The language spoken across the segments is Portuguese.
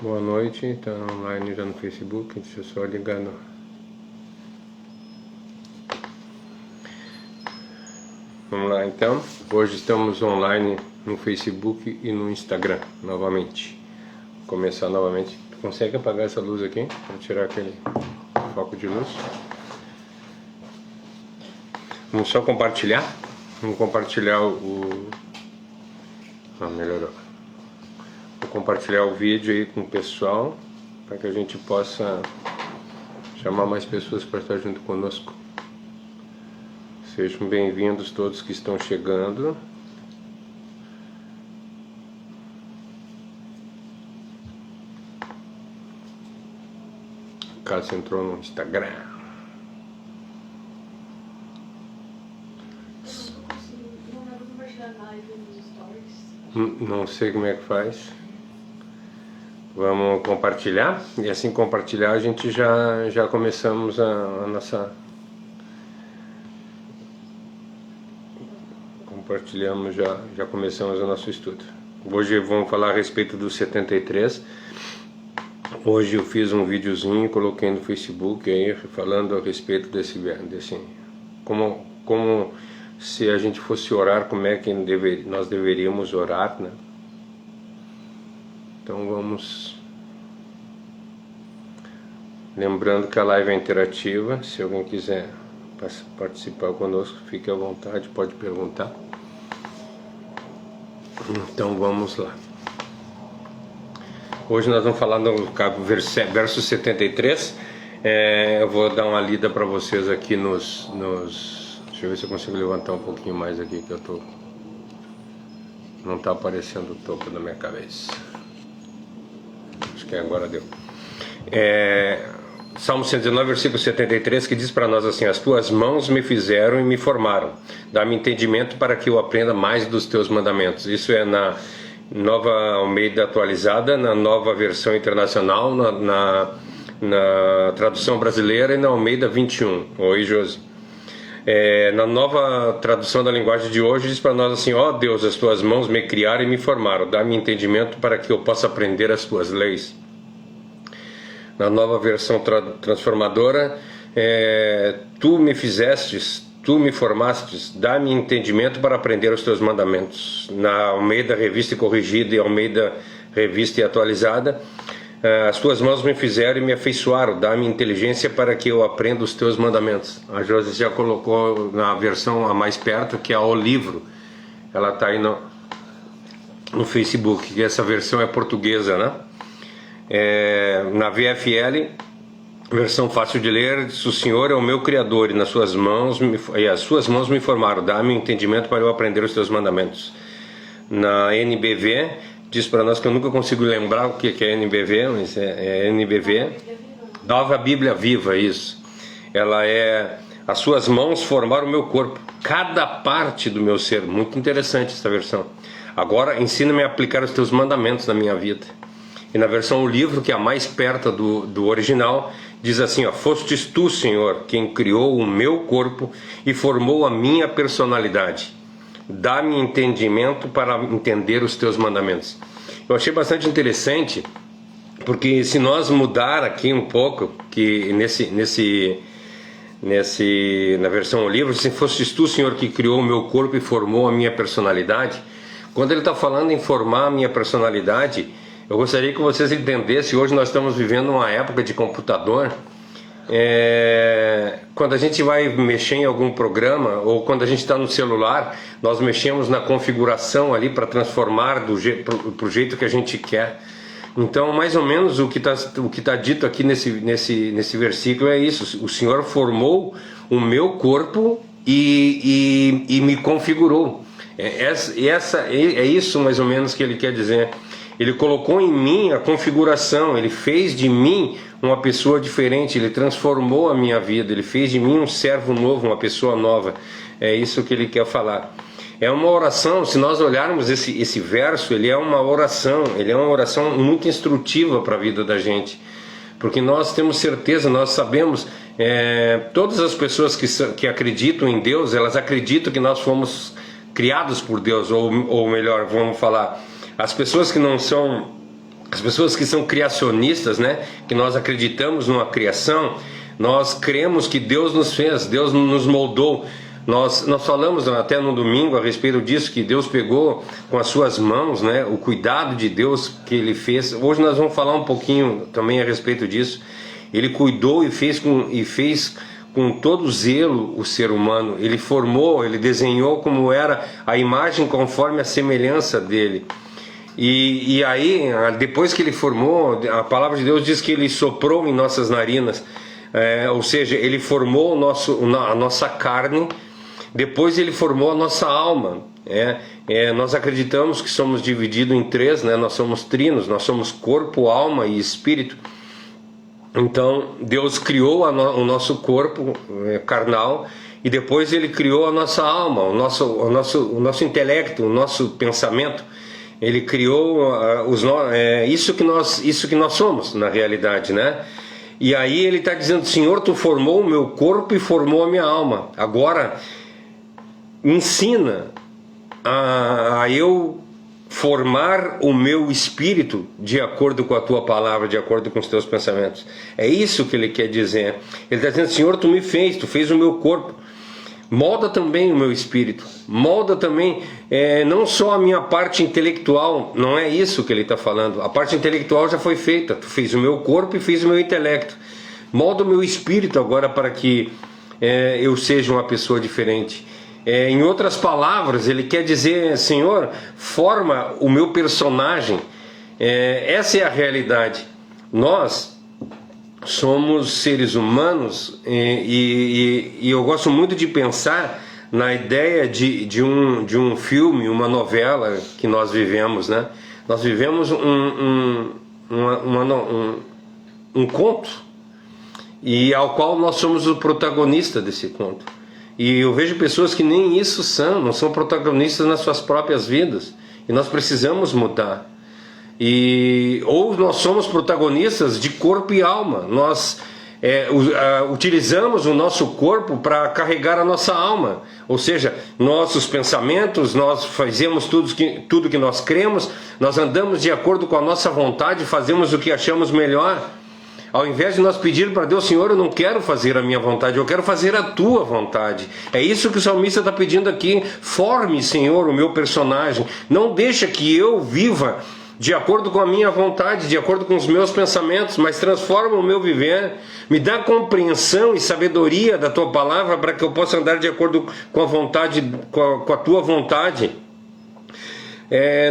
Boa noite, está online já no Facebook, deixa eu só ligar no... Vamos lá então, hoje estamos online no Facebook e no Instagram, novamente. Vou começar novamente. Tu consegue apagar essa luz aqui, para tirar aquele foco de luz? Vamos só compartilhar, vamos compartilhar melhorou. Vou compartilhar o vídeo aí com o pessoal, para que a gente possa chamar mais pessoas para estar junto conosco. Sejam bem-vindos todos que estão chegando. Cássio entrou no Instagram. Não sei como é que faz. Vamos compartilhar, e assim compartilhar a gente já começamos a nossa... Compartilhamos, já começamos o nosso estudo. Hoje vamos falar a respeito do 73. Hoje eu fiz um videozinho, coloquei no Facebook aí, falando a respeito desse como se a gente fosse orar, como é que nós deveríamos orar, né? Então vamos... Lembrando que a live é interativa, se alguém quiser participar conosco, fique à vontade, pode perguntar. Então vamos lá. Hoje nós vamos falar no verso 73. Eu vou dar uma lida para vocês aqui nos... Deixa eu ver se eu consigo levantar um pouquinho mais aqui, que eu tô... Não está aparecendo o topo da minha cabeça. Acho que agora deu. Salmo 119, versículo 73, que diz para nós assim: as tuas mãos me fizeram e me formaram, dá-me entendimento para que eu aprenda mais dos teus mandamentos. Isso é na Nova Almeida atualizada, na Nova Versão Internacional, na tradução brasileira e na Almeida 21. Oi, Josi. Na nova tradução da linguagem de hoje diz para nós assim: ó Deus, as tuas mãos me criaram e me formaram, dá-me entendimento para que eu possa aprender as tuas leis. Na nova versão transformadora, tu me fizestes, tu me formastes, dá-me entendimento para aprender os teus mandamentos. Na Almeida Revista e Corrigida e Almeida Revista e Atualizada, as tuas mãos me fizeram e me afeiçoaram, dá-me inteligência para que eu aprenda os teus mandamentos. A Josi já colocou na versão a mais perto, que é o livro. Ela está aí no Facebook, que essa versão é portuguesa, né? Na VFL, versão fácil de ler, diz: o Senhor é o meu Criador e as suas mãos me formaram, dá-me entendimento para eu aprender os teus mandamentos. Na NBV, diz para nós, que eu nunca consigo lembrar o que é NBV, mas é NBV, Nova Bíblia Viva, isso. Ela é: as suas mãos formaram o meu corpo, cada parte do meu ser. Muito interessante essa versão. Agora ensina-me a aplicar os teus mandamentos na minha vida. E na versão O Livro, que é a mais perto do original, diz assim, ó: fostes tu, Senhor, quem criou o meu corpo e formou a minha personalidade. Dá-me entendimento para entender os teus mandamentos. Eu achei bastante interessante, porque se nós mudar aqui um pouco, que na versão O Livro, se fostes tu, Senhor, que criou o meu corpo e formou a minha personalidade, quando ele está falando em formar a minha personalidade, eu gostaria que vocês entendessem. Hoje nós estamos vivendo uma época de computador. Quando a gente vai mexer em algum programa, ou quando a gente está no celular, nós mexemos na configuração ali para transformar pro jeito que a gente quer. Então, mais ou menos o que tá dito aqui nesse versículo é isso: o Senhor formou o meu corpo e me configurou. É isso mais ou menos que ele quer dizer. Ele colocou em mim a configuração, ele fez de mim uma pessoa diferente, ele transformou a minha vida, ele fez de mim um servo novo, uma pessoa nova. É isso que ele quer falar. É uma oração. Se nós olharmos esse verso, ele é uma oração muito instrutiva para a vida da gente. Porque nós temos certeza, nós sabemos, todas as pessoas que acreditam em Deus, elas acreditam que nós fomos criados por Deus, ou melhor, vamos falar, as pessoas que não são As pessoas que são criacionistas, né, que nós acreditamos numa criação, nós cremos que Deus nos fez, Deus nos moldou. Nós falamos até no domingo a respeito disso, que Deus pegou com as suas mãos, né, o cuidado de Deus que Ele fez. Hoje nós vamos falar um pouquinho também a respeito disso. Ele cuidou e fez com todo zelo o ser humano. Ele formou, Ele desenhou como era a imagem conforme a semelhança dEle. E aí, depois que Ele formou, a palavra de Deus diz que Ele soprou em nossas narinas, ou seja, Ele formou a nossa carne. Depois Ele formou a nossa alma. Nós acreditamos que somos divididos em três, né? Nós somos trinos, nós somos corpo, alma e espírito. Então Deus criou o nosso corpo carnal, e depois Ele criou a nossa alma, o nosso intelecto, o nosso pensamento. Ele criou isso que nós somos na realidade, né? E aí Ele está dizendo: Senhor, Tu formou o meu corpo e formou a minha alma. Agora ensina a eu formar o meu espírito de acordo com a Tua palavra, de acordo com os Teus pensamentos. É isso que Ele quer dizer. Ele está dizendo: Senhor, Tu me fez, Tu fez o meu corpo. Molda também o meu espírito. Molda também, não só a minha parte intelectual. Não é isso que Ele está falando. A parte intelectual já foi feita. Tu fez o meu corpo e fiz o meu intelecto. Molda o meu espírito agora para que eu seja uma pessoa diferente. Em outras palavras, Ele quer dizer: Senhor, forma o meu personagem. Essa é a realidade. Nós somos seres humanos, e eu gosto muito de pensar na ideia de um filme, uma novela que nós vivemos, né? Nós vivemos um conto, e ao qual nós somos o protagonista desse conto. E eu vejo pessoas que nem isso não são protagonistas nas suas próprias vidas. E nós precisamos mudar. Ou nós somos protagonistas de corpo e alma. Nós utilizamos o nosso corpo para carregar a nossa alma. Ou seja, nossos pensamentos, nós fazemos tudo que nós cremos, nós andamos de acordo com a nossa vontade, fazemos o que achamos melhor. Ao invés de nós pedir para Deus: Senhor, eu não quero fazer a minha vontade, eu quero fazer a Tua vontade. É isso que o salmista está pedindo aqui. Forme, Senhor, o meu personagem. Não deixa que eu viva de acordo com a minha vontade, de acordo com os meus pensamentos, mas transforma o meu viver. Me dá compreensão e sabedoria da Tua palavra para que eu possa andar de acordo com a vontade, com a Tua vontade.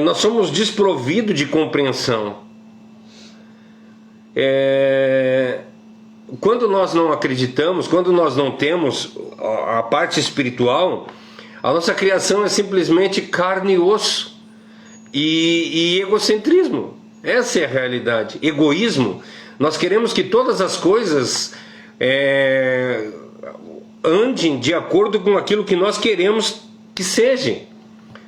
Nós somos desprovidos de compreensão. Quando nós não acreditamos, quando nós não temos a parte espiritual, a nossa criação é simplesmente carne e osso e egocentrismo. Essa é a realidade. Egoísmo. Nós queremos que todas as coisas andem de acordo com aquilo que nós queremos que seja.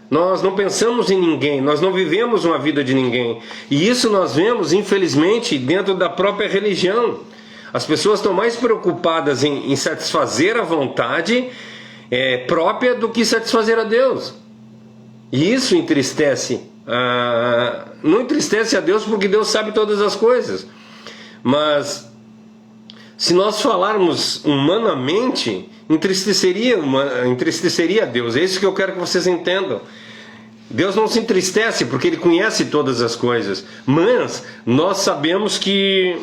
Nós não pensamos em ninguém, nós não vivemos uma vida de ninguém. E isso nós vemos, infelizmente, dentro da própria religião. As pessoas estão mais preocupadas em satisfazer a vontade própria do que satisfazer a Deus. E isso entristece. Não entristece a Deus, porque Deus sabe todas as coisas. Mas se nós falarmos humanamente, entristeceria a Deus. É isso que eu quero que vocês entendam. Deus não se entristece porque Ele conhece todas as coisas, mas nós sabemos que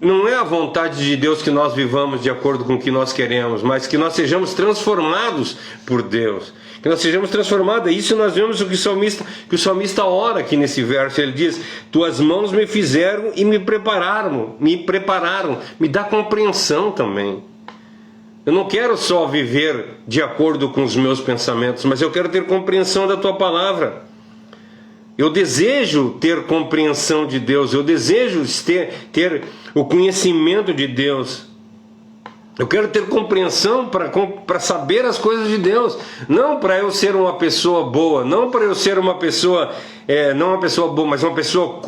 não é a vontade de Deus que nós vivamos de acordo com o que nós queremos, mas que nós sejamos transformados por Deus, que nós sejamos transformados. Isso nós vemos que o salmista ora aqui nesse verso. Ele diz: Tuas mãos me fizeram e me prepararam, me dá compreensão também. Eu não quero só viver de acordo com os meus pensamentos, mas eu quero ter compreensão da Tua palavra. Eu desejo ter compreensão de Deus, eu desejo ter o conhecimento de Deus. Eu quero ter compreensão para saber as coisas de Deus. Não para eu ser uma pessoa boa, não para eu ser uma pessoa, não uma pessoa boa, mas uma pessoa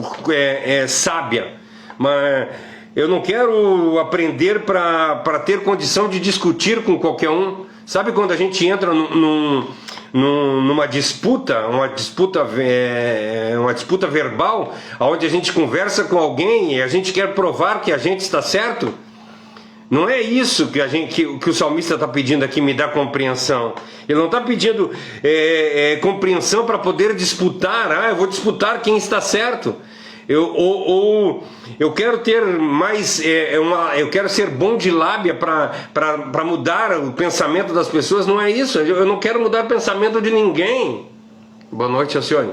sábia. Mas eu não quero aprender para ter condição de discutir com qualquer um. Sabe quando a gente entra numa disputa, uma disputa verbal, onde a gente conversa com alguém e a gente quer provar que a gente está certo. Não é isso que o salmista está pedindo aqui, me dá compreensão. Ele não está pedindo compreensão para poder disputar, eu vou disputar quem está certo. Eu quero ter mais, eu quero ser bom de lábia para mudar o pensamento das pessoas. Não é isso, eu não quero mudar o pensamento de ninguém. Boa noite, Alcione.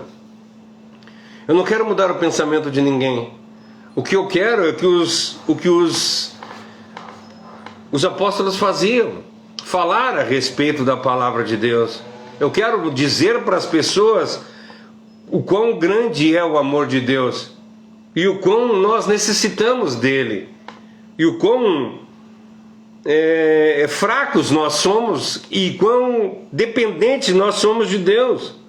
Eu não quero mudar o pensamento de ninguém. O que eu quero é que os apóstolos faziam, falar a respeito da palavra de Deus. Eu quero dizer para as pessoas o quão grande é o amor de Deus e o quão nós necessitamos dele e o quão fracos nós somos e quão dependentes nós somos de Deus.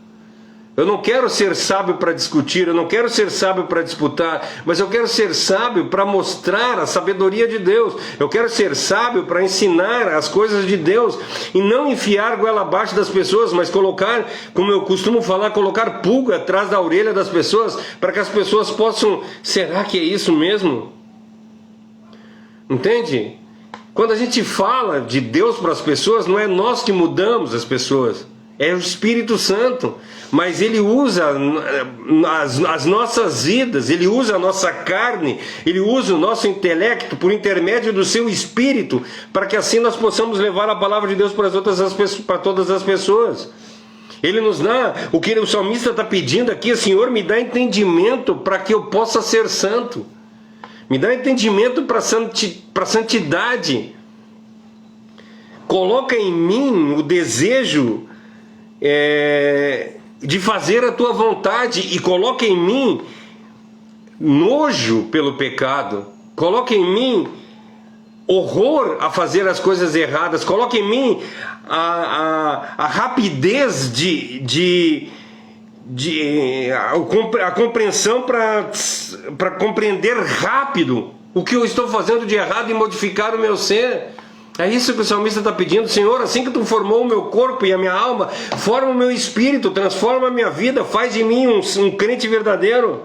Eu não quero ser sábio para discutir, eu não quero ser sábio para disputar, mas eu quero ser sábio para mostrar a sabedoria de Deus. Eu quero ser sábio para ensinar as coisas de Deus e não enfiar goela abaixo das pessoas, mas colocar, como eu costumo falar, colocar pulga atrás da orelha das pessoas, para que as pessoas possam, será que é isso mesmo? Entende? Quando a gente fala de Deus para as pessoas, não é nós que mudamos as pessoas, é o Espírito Santo. Mas Ele usa as nossas vidas, Ele usa a nossa carne, Ele usa o nosso intelecto por intermédio do seu Espírito, para que assim nós possamos levar a palavra de Deus para todas as pessoas. Ele nos dá, o que o salmista está pedindo aqui, Senhor, me dá entendimento para que eu possa ser santo. Me dá entendimento para santidade. Coloca em mim o desejo de fazer a tua vontade e coloca em mim nojo pelo pecado, coloca em mim horror a fazer as coisas erradas, coloca em mim a rapidez a compreensão para compreender rápido o que eu estou fazendo de errado e modificar o meu ser. É isso que o salmista está pedindo. Senhor, assim que tu formou o meu corpo e a minha alma, forma o meu espírito, transforma a minha vida, faz de mim um crente verdadeiro.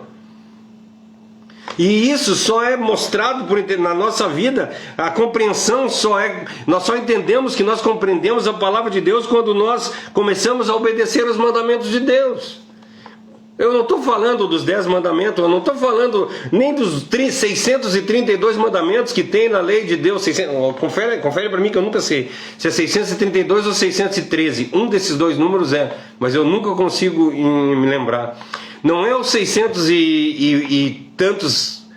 E isso só é mostrado na nossa vida. A compreensão nós só entendemos que nós compreendemos a palavra de Deus quando nós começamos a obedecer os mandamentos de Deus. Eu não estou falando dos 10 mandamentos, eu não estou falando nem dos 632 mandamentos que tem na lei de Deus. Confere para mim que eu nunca sei se é 632 ou 613. Um desses dois números mas eu nunca consigo me lembrar. Não é os 600 e tantos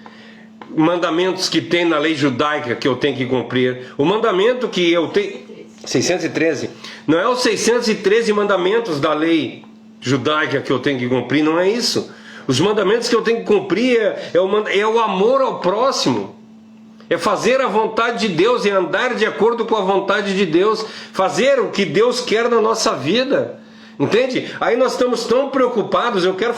mandamentos que tem na lei judaica que eu tenho que cumprir. O mandamento que eu tenho... 613. Não é os 613 mandamentos da lei judaica que eu tenho que cumprir, não é isso. Os mandamentos que eu tenho que cumprir é o amor ao próximo, é fazer a vontade de Deus, é andar de acordo com a vontade de Deus, fazer o que Deus quer na nossa vida. Entende? Aí nós estamos tão preocupados. Eu quero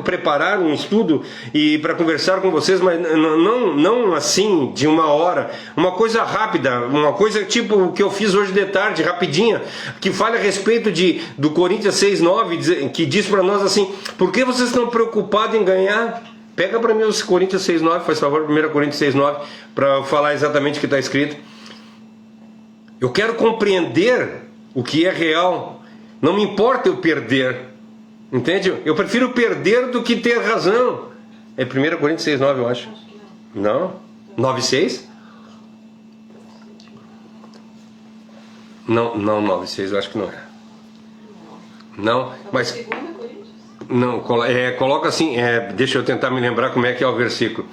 preparar um estudo e para conversar com vocês, mas não assim de uma hora, uma coisa rápida, uma coisa tipo o que eu fiz hoje de tarde, rapidinha, que fala a respeito do Coríntios 6:9, que diz para nós assim: por que vocês estão preocupados em ganhar? Pega para mim os Coríntios 6:9, faz favor, 1 Coríntios 6:9, para falar exatamente o que está escrito. Eu quero compreender o que é real. Não me importa eu perder, entende? Eu prefiro perder do que ter razão. É 1 Coríntios 6:9, eu acho. Não? 9:6? Não, 9:6, eu acho que não é. Não, mas... Não, coloca assim, deixa eu tentar me lembrar como é que é o versículo.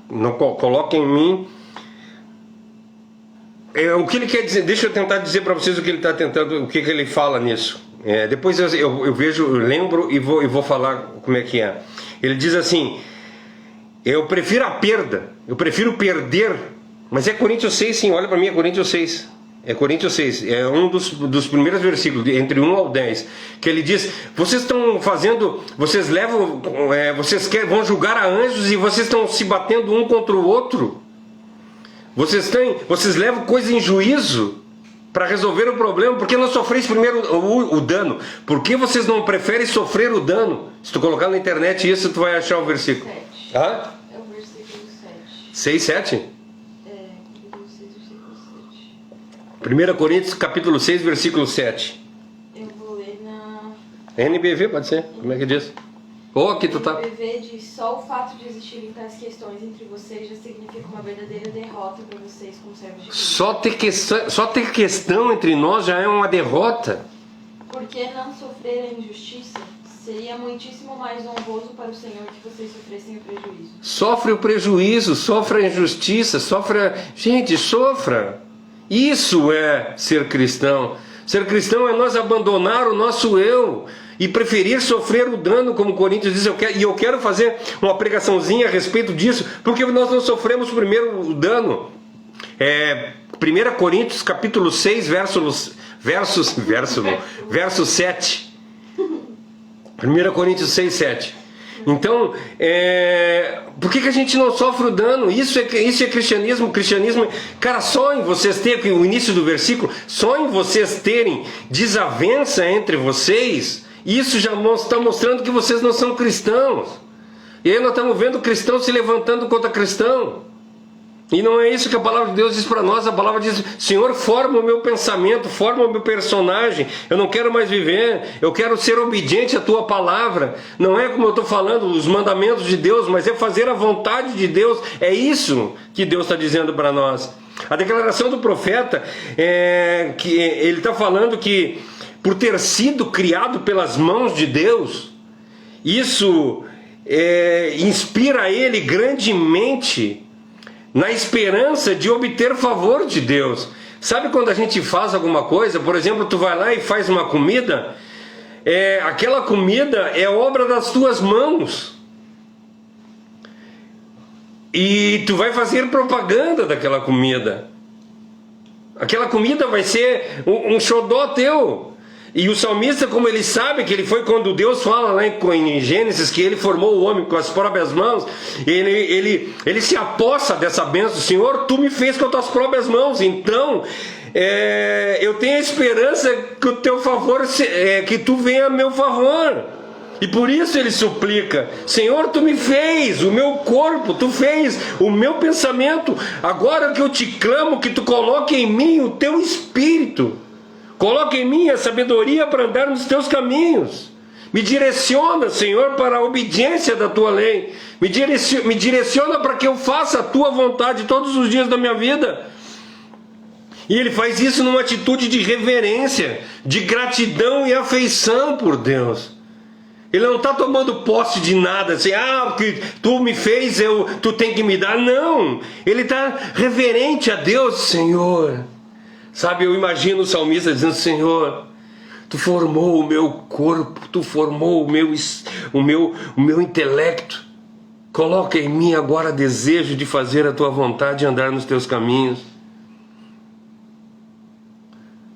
Não coloca em mim... o que ele quer dizer, deixa eu tentar dizer para vocês o que ele está tentando, o que ele fala nisso. Depois eu vejo, eu lembro e vou falar como é que é. Ele diz assim: eu prefiro a perda, eu prefiro perder. Mas é Coríntios 6, sim, olha para mim, é Coríntios 6. É Coríntios 6, é um dos primeiros versículos, entre 1 ao 10, que ele diz: vocês estão fazendo, vocês levam, vão julgar a anjos e vocês estão se batendo um contra o outro. Vocês levam coisa em juízo para resolver o problema. Por que não sofreis primeiro o dano? Por que vocês não preferem sofrer o dano? Se tu colocar na internet isso, tu vai achar o versículo. 7. Ah? É o versículo 7. 6, 7? É, capítulo 6, versículo 7. 1 Coríntios, capítulo 6, versículo 7. Eu vou ler na... NBV, pode ser? Como é que diz? Aqui tu tá. NBV diz: só o fato de existirem tais questões entre vocês já significa uma verdadeira derrota para vocês como servos de Cristo. Só ter questão entre nós já é uma derrota. Porque não sofrer a injustiça seria muitíssimo mais honroso para o Senhor que vocês sofressem o prejuízo. Sofre o prejuízo, sofre a injustiça, Gente, sofra. Isso é ser cristão. Ser cristão é nós abandonar o nosso eu e preferir sofrer o dano, como Coríntios diz. Eu quero fazer uma pregaçãozinha a respeito disso, porque nós não sofremos primeiro o dano. 1 Coríntios capítulo 6, verso 7. 1 Coríntios 6, 7. Então, por que a gente não sofre o dano? Isso é cristianismo. Cristianismo, cara, só em vocês terem, o início do versículo, só em vocês terem desavença entre vocês, isso já está mostrando que vocês não são cristãos. E aí nós estamos vendo cristãos se levantando contra cristão. E não é isso que a palavra de Deus diz para nós. A palavra diz: Senhor, forma o meu pensamento, forma o meu personagem. Eu não quero mais viver, eu quero ser obediente à tua palavra. Não é como eu estou falando, os mandamentos de Deus, mas é fazer a vontade de Deus. É isso que Deus está dizendo para nós. A declaração do profeta que ele está falando que, por ter sido criado pelas mãos de Deus, isso inspira ele grandemente na esperança de obter favor de Deus. Sabe quando a gente faz alguma coisa, por exemplo, tu vai lá e faz uma comida, aquela comida é obra das tuas mãos, e tu vai fazer propaganda daquela comida. Aquela comida vai ser um xodó teu. E o salmista, como ele sabe que ele foi, quando Deus fala lá em Gênesis que ele formou o homem com as próprias mãos, ele se apossa dessa bênção. Senhor, tu me fez com as tuas próprias mãos, então eu tenho a esperança que o teu favor, que tu venha a meu favor. E por isso ele suplica: Senhor, tu me fez o meu corpo, tu fez o meu pensamento, agora que eu te clamo, que tu coloque em mim o teu espírito. Coloca em mim a sabedoria para andar nos teus caminhos. Me direciona, Senhor, para a obediência da tua lei. Me direciona para que eu faça a tua vontade todos os dias da minha vida. E ele faz isso numa atitude de reverência, de gratidão e afeição por Deus. Ele não está tomando posse de nada, assim, que tu me fez, tu tem que me dar. Não, ele está reverente a Deus. Senhor, sabe, eu imagino o salmista dizendo: Senhor, tu formou o meu corpo, tu formou o meu intelecto. Coloca em mim agora desejo de fazer a tua vontade e andar nos teus caminhos.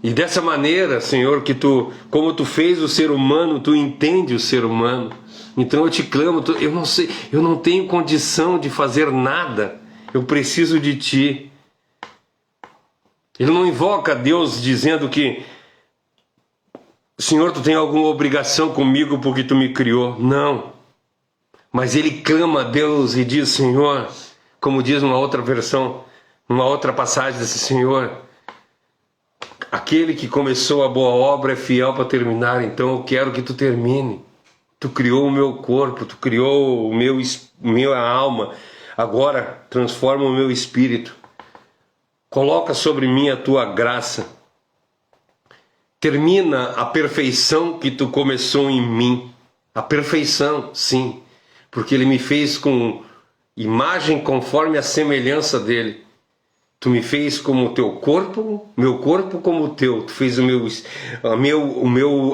E dessa maneira, Senhor, como tu fez o ser humano, tu entende o ser humano. Então eu te clamo, eu não sei, eu não tenho condição de fazer nada, eu preciso de ti. Ele não invoca Deus dizendo que: Senhor, tu tem alguma obrigação comigo porque tu me criou. Não. Mas ele clama a Deus e diz: Senhor, como diz uma outra versão, uma outra passagem, diz: Senhor, aquele que começou a boa obra é fiel para terminar, então eu quero que tu termine. Tu criou o meu corpo, tu criou minha alma, agora transforma o meu espírito. Coloca sobre mim a tua graça. Termina a perfeição que tu começou em mim. A perfeição, sim. Porque ele me fez com imagem conforme a semelhança dele. Tu me fez como o teu corpo, meu corpo como o teu. Tu fez a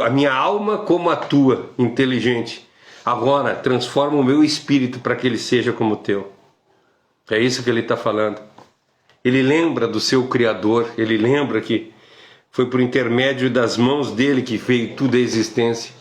minha alma como a tua, inteligente. Agora, transforma o meu espírito para que ele seja como o teu. É isso que ele está falando. Ele lembra do seu Criador, ele lembra que foi por intermédio das mãos dele que veio tudo a existência.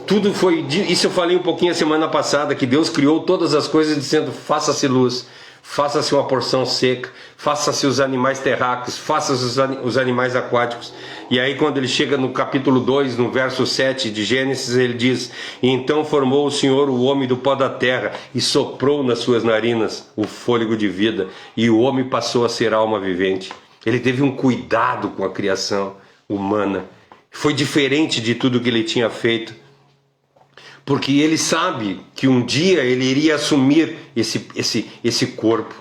Tudo foi, isso eu falei um pouquinho a semana passada, que Deus criou todas as coisas dizendo: faça-se luz. faça-se uma porção seca, faça-se os animais terráqueos, faça-se os animais aquáticos. E aí quando ele chega no capítulo 2, no verso 7 de Gênesis, ele diz: e então formou o Senhor o homem do pó da terra e soprou nas suas narinas o fôlego de vida, e o homem passou a ser alma vivente. Ele teve um cuidado com a criação humana. Foi diferente de tudo que ele tinha feito, porque ele sabe que um dia ele iria assumir esse corpo.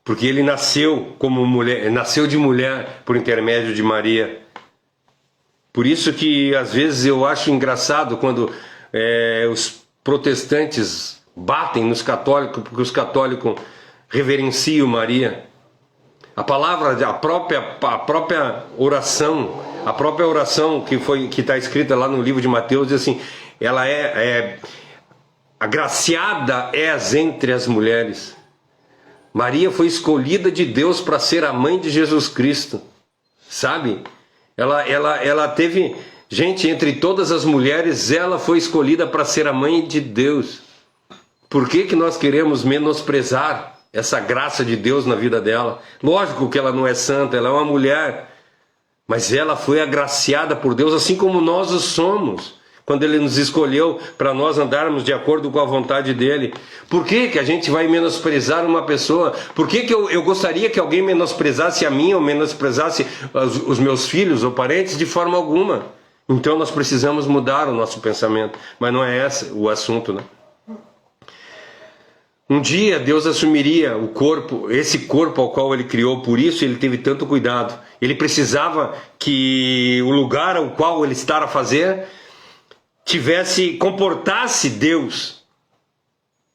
Porque ele nasceu como mulher, nasceu de mulher por intermédio de Maria. Por isso que às vezes eu acho engraçado quando os protestantes batem nos católicos, porque os católicos reverenciam Maria. A palavra, a própria oração que está escrita lá no livro de Mateus diz assim: ela agraciada és entre as mulheres. Maria foi escolhida de Deus para ser a mãe de Jesus Cristo, sabe? Ela teve, gente, entre todas as mulheres, ela foi escolhida para ser a mãe de Deus. Por que nós queremos menosprezar essa graça de Deus na vida dela? Lógico que ela não é santa, ela é uma mulher, mas ela foi agraciada por Deus, assim como nós o somos, quando Ele nos escolheu para nós andarmos de acordo com a vontade dEle. Por que a gente vai menosprezar uma pessoa? Por que eu gostaria que alguém menosprezasse a mim ou menosprezasse os meus filhos ou parentes? De forma alguma. Então nós precisamos mudar o nosso pensamento, mas não é esse o assunto, né? Um dia Deus assumiria o corpo, esse corpo ao qual Ele criou, por isso Ele teve tanto cuidado. Ele precisava que o lugar ao qual Ele estava a fazer comportasse Deus,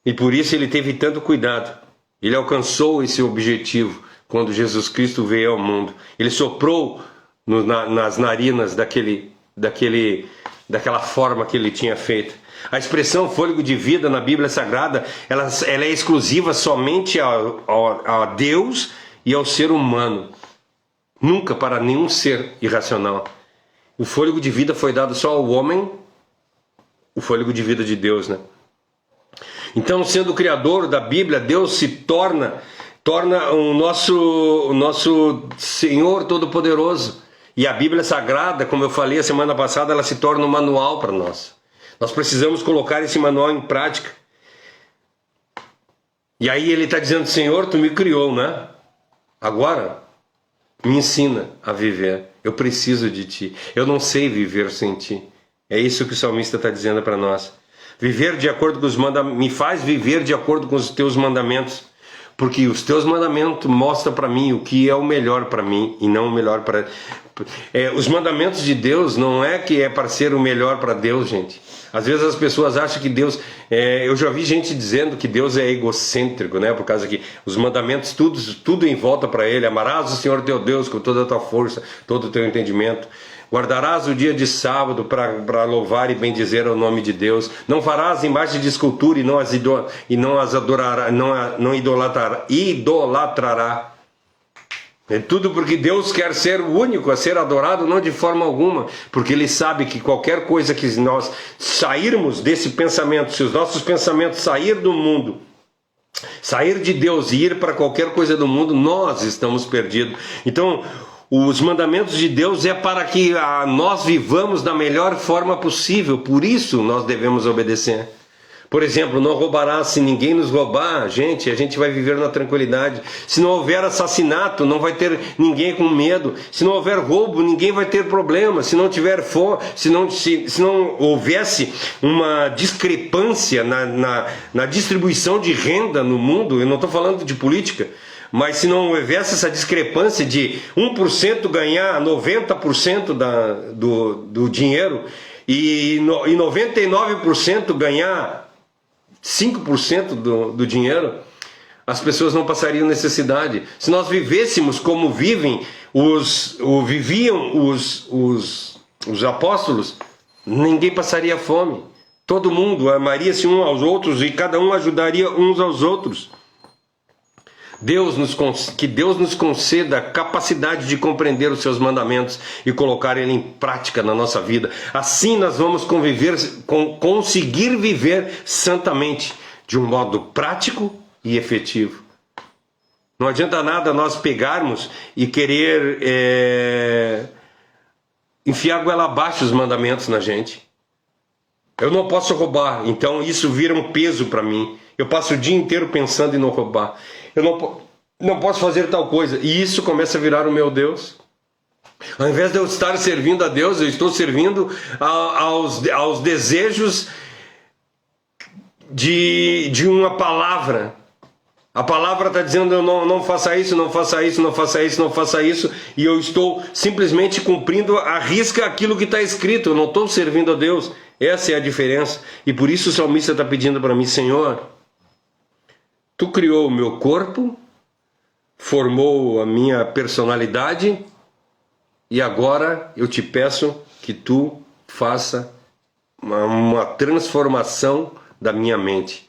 e por isso Ele teve tanto cuidado. Ele alcançou esse objetivo quando Jesus Cristo veio ao mundo. Ele soprou nas narinas daquela forma que Ele tinha feito. A expressão fôlego de vida na Bíblia Sagrada, ela é exclusiva somente a Deus e ao ser humano, nunca para nenhum ser irracional. O fôlego de vida foi dado só ao homem, o fôlego de vida de Deus, né? Então, sendo o Criador da Bíblia, Deus se torna o nosso Senhor Todo-Poderoso. E a Bíblia Sagrada, como eu falei a semana passada, ela se torna um manual para nós. Nós precisamos colocar esse manual em prática. E aí Ele está dizendo: Senhor, Tu me criou, né? Agora, me ensina a viver. Eu preciso de Ti. Eu não sei viver sem Ti. É isso que o salmista está dizendo para nós. Viver de acordo com os mandamentos, me faz viver de acordo com os Teus mandamentos, porque os Teus mandamentos mostram para mim o que é o melhor para mim e não o melhor para... os mandamentos de Deus não é que é para ser o melhor para Deus, gente. Às vezes as pessoas acham que Deus... eu já vi gente dizendo que Deus é egocêntrico, né? Por causa que os mandamentos, tudo em volta para Ele. Amarás o Senhor teu Deus com toda a tua força, todo o teu entendimento. Guardarás o dia de sábado para louvar e bendizer o nome de Deus. Não farás imagem de escultura e não as adorará, não idolatrará. É tudo porque Deus quer ser o único a ser adorado, não de forma alguma. Porque Ele sabe que qualquer coisa que nós sairmos desse pensamento, se os nossos pensamentos sair do mundo, sair de Deus e ir para qualquer coisa do mundo, nós estamos perdidos. Então, os mandamentos de Deus é para que nós vivamos da melhor forma possível. Por isso nós devemos obedecer. Por exemplo, não roubarás. Se ninguém nos roubar, a gente vai viver na tranquilidade. Se não houver assassinato, não vai ter ninguém com medo. Se não houver roubo, ninguém vai ter problema. Se não tiver fome, se não houvesse uma discrepância na distribuição de renda no mundo, eu não estou falando de política, mas se não houvesse essa discrepância de 1% ganhar 90% do dinheiro e 99% ganhar 5% do dinheiro, as pessoas não passariam necessidade. Se nós vivêssemos como viviam os apóstolos, ninguém passaria fome. Todo mundo amaria-se uns aos outros e cada um ajudaria uns aos outros. Que Deus nos conceda a capacidade de compreender os seus mandamentos e colocar ele em prática na nossa vida. Assim nós vamos conseguir viver santamente, de um modo prático e efetivo. Não adianta nada nós pegarmos e querer enfiar goela abaixo os mandamentos na gente. Eu não posso roubar, então isso vira um peso para mim. Eu passo o dia inteiro pensando em não roubar. Eu não posso fazer tal coisa. E isso começa a virar o meu Deus. Ao invés de eu estar servindo a Deus, eu estou servindo aos desejos de uma palavra. A palavra está dizendo, não faça isso, não faça isso, não faça isso, não faça isso. E eu estou simplesmente cumprindo à risca aquilo que está escrito. Eu não estou servindo a Deus. Essa é a diferença. E por isso o salmista está pedindo para mim, Senhor, Tu criou o meu corpo, formou a minha personalidade, e agora eu te peço que Tu faça uma transformação da minha mente.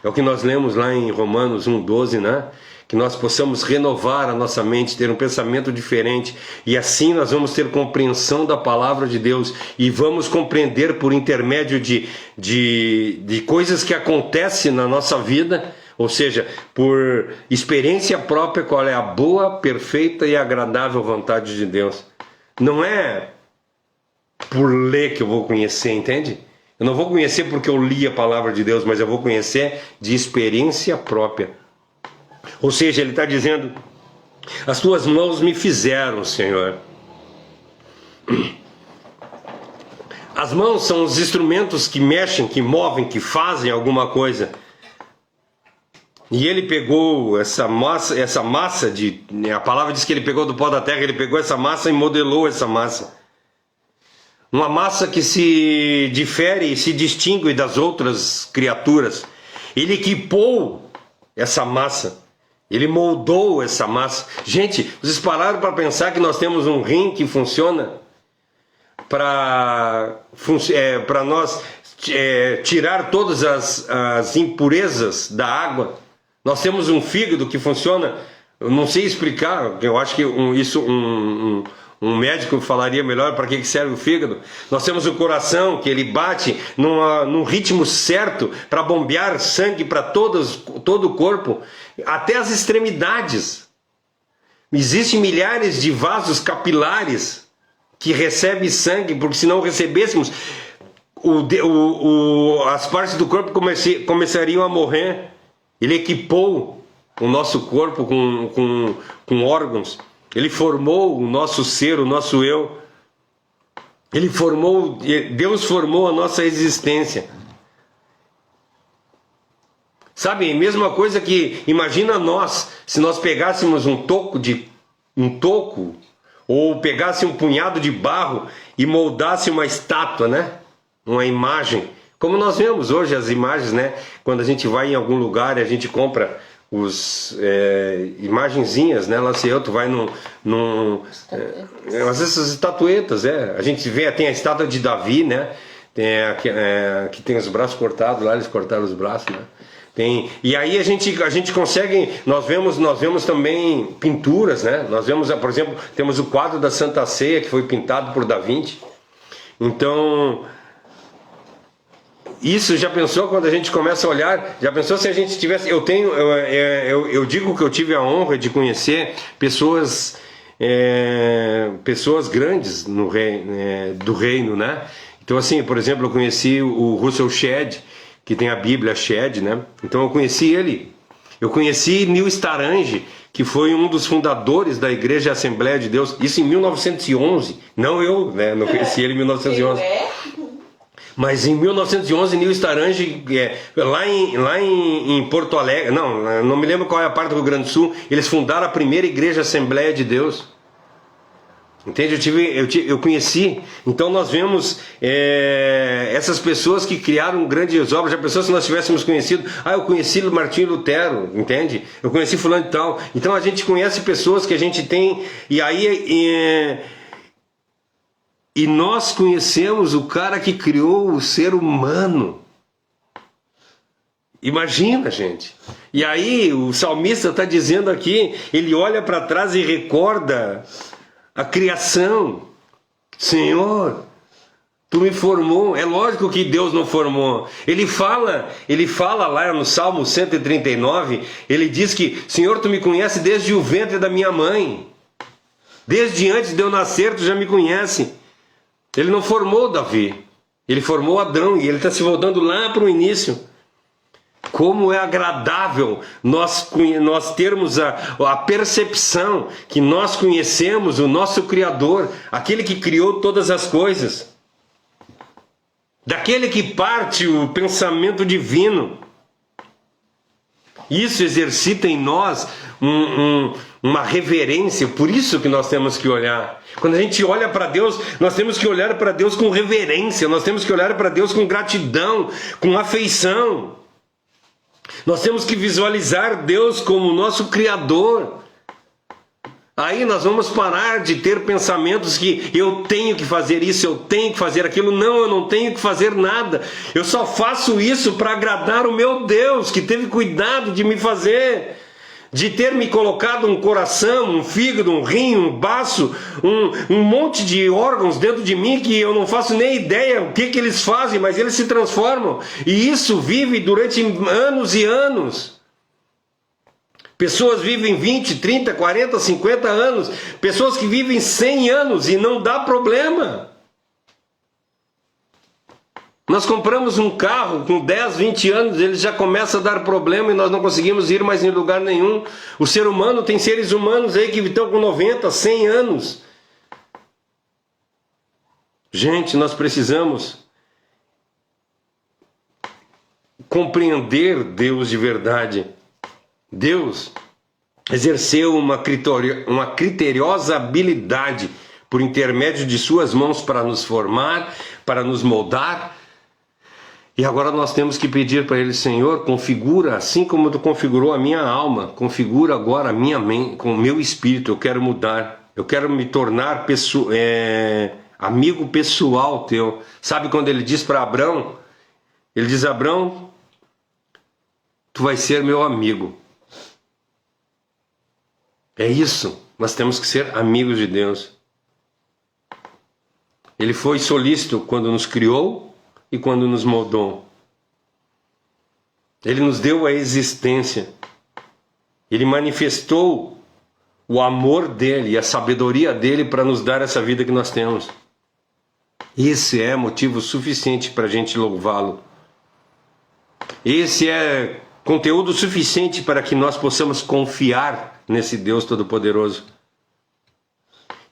É o que nós lemos lá em Romanos 1,12, né? Que nós possamos renovar a nossa mente, ter um pensamento diferente, e assim nós vamos ter compreensão da palavra de Deus, e vamos compreender por intermédio de coisas que acontecem na nossa vida, ou seja, por experiência própria, qual é a boa, perfeita e agradável vontade de Deus. Não é por ler que eu vou conhecer, entende? Eu não vou conhecer porque eu li a palavra de Deus, mas eu vou conhecer de experiência própria. Ou seja, ele está dizendo, as tuas mãos me fizeram, Senhor. As mãos são os instrumentos que mexem, que movem, que fazem alguma coisa. E ele pegou essa massa a palavra diz que ele pegou do pó da terra, ele pegou essa massa e modelou essa massa. Uma massa que se difere e se distingue das outras criaturas. Ele equipou essa massa. Ele moldou essa massa. Gente, vocês pararam para pensar que nós temos um rim que funciona para nós tirar todas as impurezas da água? Nós temos um fígado que funciona, eu não sei explicar, eu acho que um médico falaria melhor para que serve o fígado. Nós temos o coração, que ele bate num ritmo certo para bombear sangue para todo o corpo, até as extremidades. Existem milhares de vasos capilares que recebem sangue, porque se não recebêssemos, as partes do corpo começariam a morrer. Ele equipou o nosso corpo com órgãos. Ele formou o nosso ser, o nosso eu. Deus formou a nossa existência. Sabe, mesma coisa que, imagina nós, se nós pegássemos um toco, ou pegasse um punhado de barro e moldasse uma estátua, né? Uma imagem. Como nós vemos hoje as imagens, né? Quando a gente vai em algum lugar e a gente compra imagenzinhas, né? Lá se tu vai às vezes as estatuetas, a gente vê, tem a estátua de Davi, né? Tem que tem os braços cortados lá, eles cortaram os braços, né? E aí a gente consegue, nós vemos também pinturas, né? Nós vemos, por exemplo, temos o quadro da Santa Ceia que foi pintado por Da Vinci. Então, isso, já pensou quando a gente começa a olhar? Já pensou se a gente tivesse... Eu digo que eu tive a honra de conhecer pessoas grandes do reino, né? Então, assim, por exemplo, eu conheci o Russell Shedd, que tem a Bíblia Shedd, né? Então eu conheci ele. Eu conheci Neil Starange, que foi um dos fundadores da Igreja Assembleia de Deus, isso em 1911. Não eu, né? Não conheci ele em 1911. Mas em 1911, Neil Starange, lá em Porto Alegre, não me lembro qual é a parte do Rio Grande do Sul, eles fundaram a primeira Igreja Assembleia de Deus. Entende? Eu conheci. Então nós vemos essas pessoas que criaram grandes obras. Já pensou se nós tivéssemos conhecido? Eu conheci Martinho Lutero, entende? Eu conheci fulano e tal. Então a gente conhece pessoas que a gente tem, e aí... E nós conhecemos o cara que criou o ser humano. Imagina, gente. E aí o salmista está dizendo aqui, ele olha para trás e recorda a criação. Senhor, Tu me formou. É lógico que Deus não formou. Ele fala lá no Salmo 139, ele diz que, Senhor, tu me conhece desde o ventre da minha mãe. Desde antes de eu nascer, tu já me conhece. Ele não formou Davi. Ele formou Adão, e ele está se voltando lá para o início. Como é agradável nós termos a percepção que nós conhecemos o nosso Criador, aquele que criou todas as coisas, daquele que parte o pensamento divino. Isso exercita em nós uma reverência, por isso que nós temos que olhar. Quando a gente olha para Deus, nós temos que olhar para Deus com reverência, nós temos que olhar para Deus com gratidão, com afeição. Nós temos que visualizar Deus como nosso Criador. Aí nós vamos parar de ter pensamentos que eu tenho que fazer isso, eu tenho que fazer aquilo. Não, eu não tenho que fazer nada. Eu só faço isso para agradar o meu Deus, que teve cuidado de me fazer, de ter me colocado um coração, um fígado, um rim, um baço, um monte de órgãos dentro de mim que eu não faço nem ideia o que eles fazem, mas eles se transformam. E isso vive durante anos e anos. Pessoas vivem 20, 30, 40, 50 anos. Pessoas que vivem 100 anos e não dá problema. Nós compramos um carro com 10, 20 anos, ele já começa a dar problema e nós não conseguimos ir mais em lugar nenhum. O ser humano, tem seres humanos aí que estão com 90, 100 anos. Gente, nós precisamos compreender Deus de verdade. Deus exerceu uma criteriosa habilidade por intermédio de suas mãos para nos formar, para nos moldar. E agora nós temos que pedir para Ele, Senhor, configura, assim como Tu configurou a minha alma, configura agora a minha mente, com o meu espírito. Eu quero mudar, eu quero me tornar amigo pessoal Teu. Sabe quando Ele diz para Abrão? Ele diz, Abrão, Tu vais ser meu amigo. É isso, nós temos que ser amigos de Deus. Ele foi solícito quando nos criou e quando nos moldou. Ele nos deu a existência. Ele manifestou o amor dele e a sabedoria dele para nos dar essa vida que nós temos. Esse é motivo suficiente para a gente louvá-lo. Esse é conteúdo suficiente para que nós possamos confiar nesse Deus Todo-Poderoso.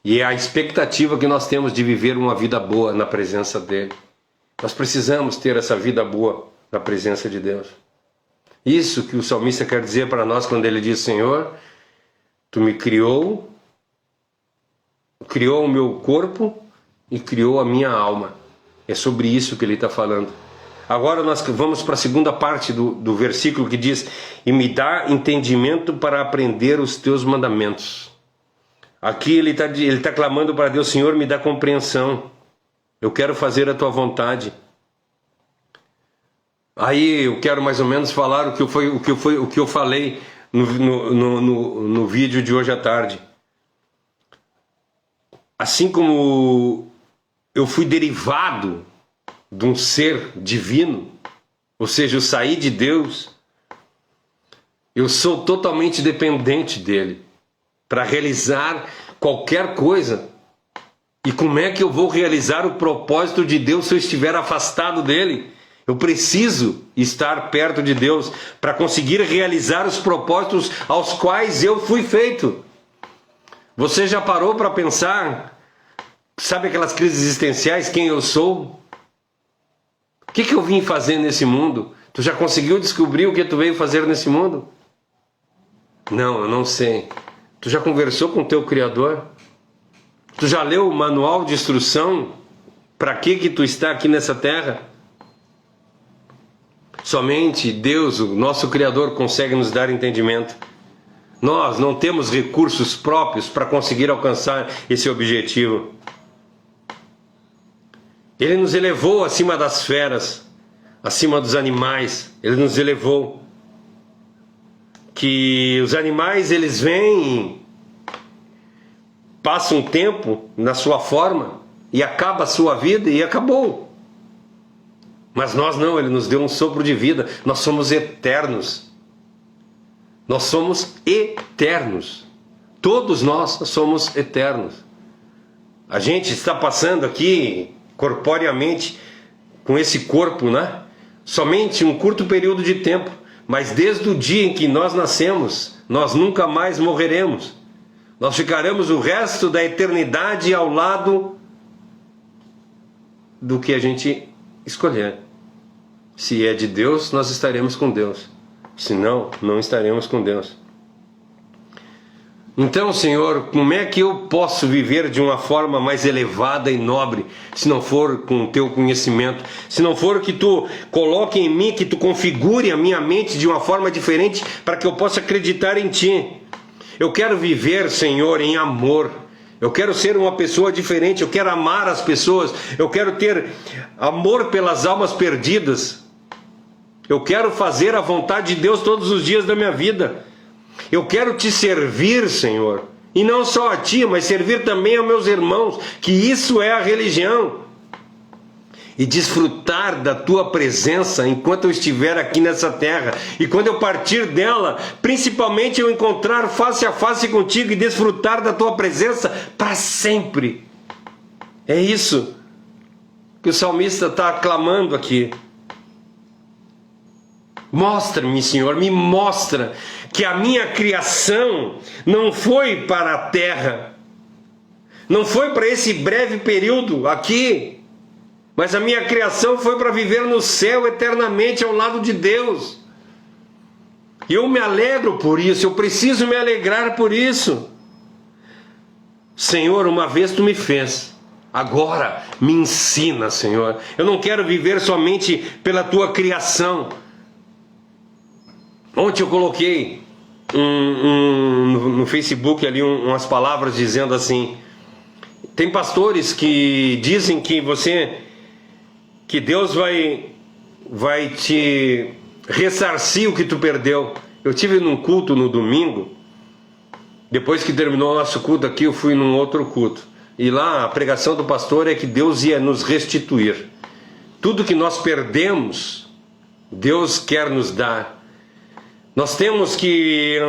E é a expectativa que nós temos de viver uma vida boa na presença dele. Nós precisamos ter essa vida boa na presença de Deus. Isso que o salmista quer dizer para nós quando ele diz, Senhor, Tu me criou o meu corpo e criou a minha alma. É sobre isso que ele está falando. Agora nós vamos para a segunda parte do versículo que diz, e me dá entendimento para aprender os Teus mandamentos. Aqui ele tá clamando para Deus, Senhor, me dá compreensão. Eu quero fazer a Tua vontade. Aí eu quero mais ou menos falar o que eu falei no vídeo de hoje à tarde. Assim como eu fui derivado de um ser divino, ou seja, eu saí de Deus, eu sou totalmente dependente dele para realizar qualquer coisa. E como é que eu vou realizar o propósito de Deus se eu estiver afastado dele? Eu preciso estar perto de Deus para conseguir realizar os propósitos aos quais eu fui feito. Você já parou para pensar, sabe aquelas crises existenciais, quem eu sou? O que eu vim fazer nesse mundo? Tu já conseguiu descobrir o que tu veio fazer nesse mundo? Não, eu não sei. Tu já conversou com o teu Criador? Tu já leu o manual de instrução? Para que tu está aqui nessa terra? Somente Deus, o nosso Criador, consegue nos dar entendimento. Nós não temos recursos próprios para conseguir alcançar esse objetivo. Ele nos elevou acima das feras, acima dos animais. Ele nos elevou. Que os animais, eles vêm, passam um tempo na sua forma e acaba a sua vida e acabou. Mas nós não, Ele nos deu um sopro de vida. Nós somos eternos. Nós somos eternos. Todos nós somos eternos. A gente está passando aqui corporeamente com esse corpo, né? Somente um curto período de tempo. Mas desde o dia em que nós nascemos, nós nunca mais morreremos. Nós ficaremos o resto da eternidade ao lado do que a gente escolher. Se é de Deus, nós estaremos com Deus. Se não, não estaremos com Deus. Então, Senhor, como é que eu posso viver de uma forma mais elevada e nobre, se não for com o Teu conhecimento, se não for que Tu coloque em mim, que Tu configure a minha mente de uma forma diferente, para que eu possa acreditar em Ti. Eu quero viver, Senhor, em amor. Eu quero ser uma pessoa diferente, eu quero amar as pessoas, eu quero ter amor pelas almas perdidas. Eu quero fazer a vontade de Deus todos os dias da minha vida. Eu quero Te servir, Senhor, e não só a Ti, mas servir também aos meus irmãos, que isso é a religião. E desfrutar da Tua presença enquanto eu estiver aqui nessa terra. E quando eu partir dela, principalmente eu encontrar face a face contigo e desfrutar da Tua presença para sempre. É isso que o salmista está clamando aqui. Mostra-me, Senhor, me mostra que a minha criação não foi para a terra, não foi para esse breve período aqui, mas a minha criação foi para viver no céu eternamente ao lado de Deus. E eu me alegro por isso, eu preciso me alegrar por isso. Senhor, uma vez Tu me fez, agora me ensina, Senhor. Eu não quero viver somente pela Tua criação. Ontem eu coloquei no Facebook ali umas palavras dizendo assim: tem pastores que dizem que Deus vai te ressarcir o que tu perdeu. Eu tive num culto no domingo, depois que terminou o nosso culto aqui, eu fui num outro culto, e lá a pregação do pastor é que Deus ia nos restituir. Tudo que nós perdemos, Deus quer nos dar. Nós temos que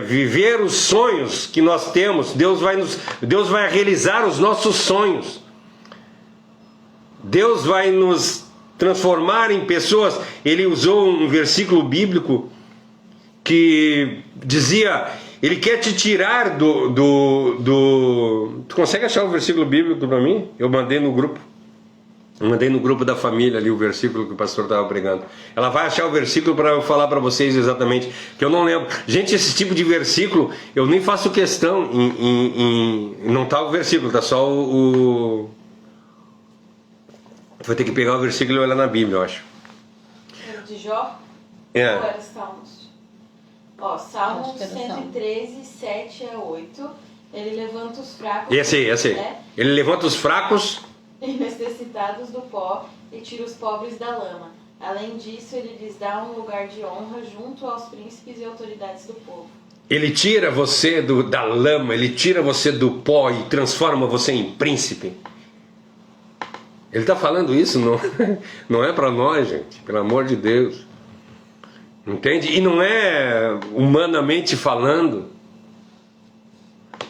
viver os sonhos que nós temos. Deus vai realizar os nossos sonhos. Deus vai nos transformar em pessoas. Ele usou um versículo bíblico que dizia: Ele quer te tirar Tu consegue achar o versículo bíblico para mim? Eu mandei no grupo. Mandei no grupo da família ali o versículo que o pastor estava pregando. Ela vai achar o versículo para eu falar para vocês exatamente, que eu não lembro. Gente, esse tipo de versículo, eu nem faço questão não está o versículo, está só o... Vou ter que pegar o versículo e olhar na Bíblia, eu acho. Era de Jó? É. Ou era Salmos? Ó, Salmos 113, 7 a 8. Ele levanta os fracos... Esse aí. Né? Ele levanta os fracos... e necessitados do pó, e tira os pobres da lama. Além disso, Ele lhes dá um lugar de honra junto aos príncipes e autoridades do povo. Ele tira você da lama, Ele tira você do pó e transforma você em príncipe. Ele está falando isso, não é para nós, gente, pelo amor de Deus. Entende? E não é humanamente falando.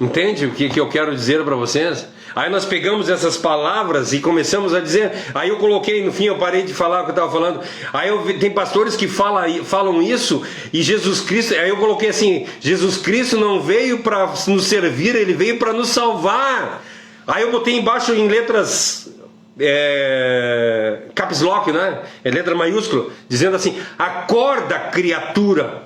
Entende o que eu quero dizer para vocês? Aí nós pegamos essas palavras e começamos a dizer. Aí eu coloquei, no fim eu parei de falar o que eu estava falando. Aí tem pastores que falam isso, e Jesus Cristo, aí eu coloquei assim: Jesus Cristo não veio para nos servir, Ele veio para nos salvar. Aí eu botei embaixo em letras caps lock, né? É letra maiúscula, dizendo assim: acorda, criatura.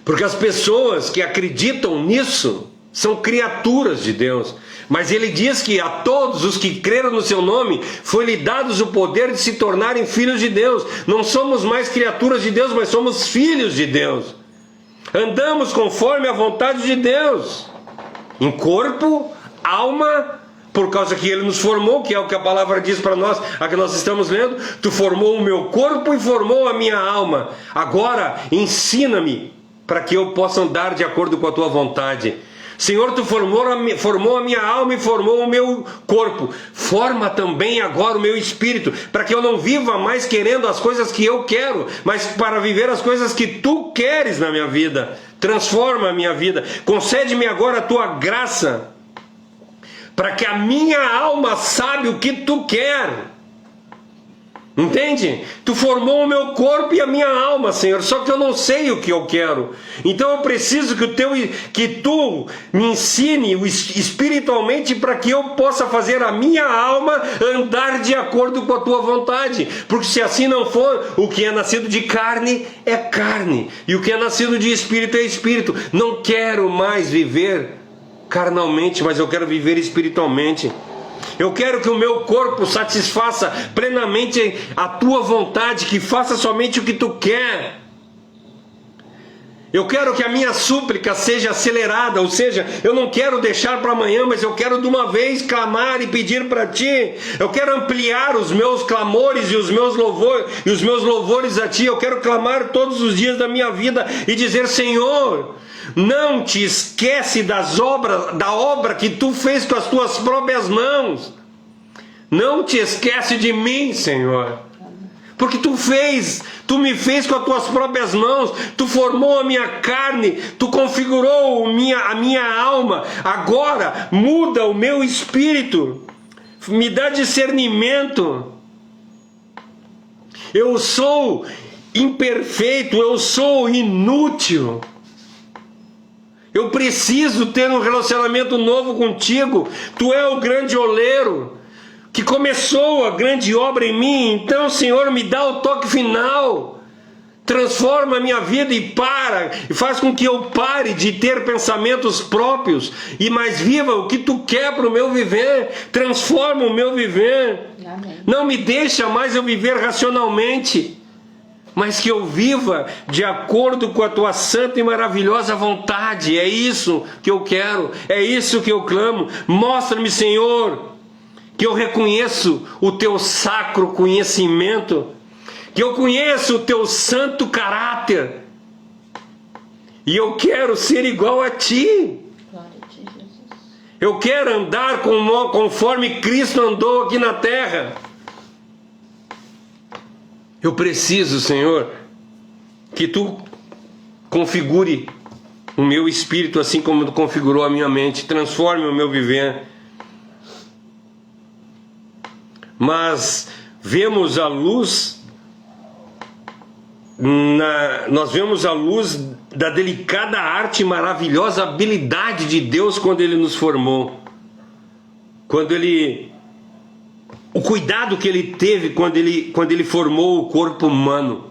Porque as pessoas que acreditam nisso são criaturas de Deus. Mas Ele diz que a todos os que creram no Seu nome foi-lhe dados o poder de se tornarem filhos de Deus. Não somos mais criaturas de Deus, mas somos filhos de Deus. Andamos conforme a vontade de Deus, em corpo, alma, por causa que Ele nos formou, que é o que a palavra diz para nós, a que nós estamos lendo. Tu formou o meu corpo e formou a minha alma. Agora ensina-me, para que eu possa andar de acordo com a Tua vontade. Senhor, Tu formou a minha alma e formou o meu corpo. Forma também agora o meu espírito, para que eu não viva mais querendo as coisas que eu quero, mas para viver as coisas que Tu queres na minha vida. Transforma a minha vida. Concede-me agora a Tua graça, para que a minha alma saiba o que Tu quer. Entende? Tu formou o meu corpo e a minha alma, Senhor, só que eu não sei o que eu quero. Então eu preciso que Tu me ensine espiritualmente, para que eu possa fazer a minha alma andar de acordo com a Tua vontade. Porque se assim não for, o que é nascido de carne é carne, e o que é nascido de espírito é espírito. Não quero mais viver carnalmente, mas eu quero viver espiritualmente. Eu quero que o meu corpo satisfaça plenamente a Tua vontade, que faça somente o que Tu quer. Eu quero que a minha súplica seja acelerada, ou seja, eu não quero deixar para amanhã, mas eu quero de uma vez clamar e pedir para Ti. Eu quero ampliar os meus clamores e os meus louvores a Ti. Eu quero clamar todos os dias da minha vida e dizer: Senhor, não te esquece da obra que Tu fez com as Tuas próprias mãos. Não te esquece de mim, Senhor. Porque Tu me fez com as Tuas próprias mãos. Tu formou a minha carne, Tu configurou a minha alma. Agora muda o meu espírito, me dá discernimento. Eu sou imperfeito, eu sou inútil. Eu preciso ter um relacionamento novo contigo. Tu é o grande oleiro que começou a grande obra em mim. Então, Senhor, me dá o toque final. Transforma a minha vida e faz com que eu pare de ter pensamentos próprios e mais viva o que Tu quer para o meu viver. Transforma o meu viver. Amém. Não me deixa mais eu viver racionalmente, mas que eu viva de acordo com a Tua santa e maravilhosa vontade. É isso que eu quero, é isso que eu clamo. Mostra-me, Senhor, que eu reconheço o Teu sacro conhecimento, que eu conheço o Teu santo caráter, e eu quero ser igual a Ti. Glória a Ti, Jesus. Eu quero andar conforme Cristo andou aqui na terra. Eu preciso, Senhor, que Tu configure o meu espírito assim como Tu configurou a minha mente. Transforme o meu viver. Mas vemos a luz, nós vemos a luz da delicada arte e maravilhosa habilidade de Deus quando Ele nos formou. O cuidado que Ele teve quando ele formou o corpo humano.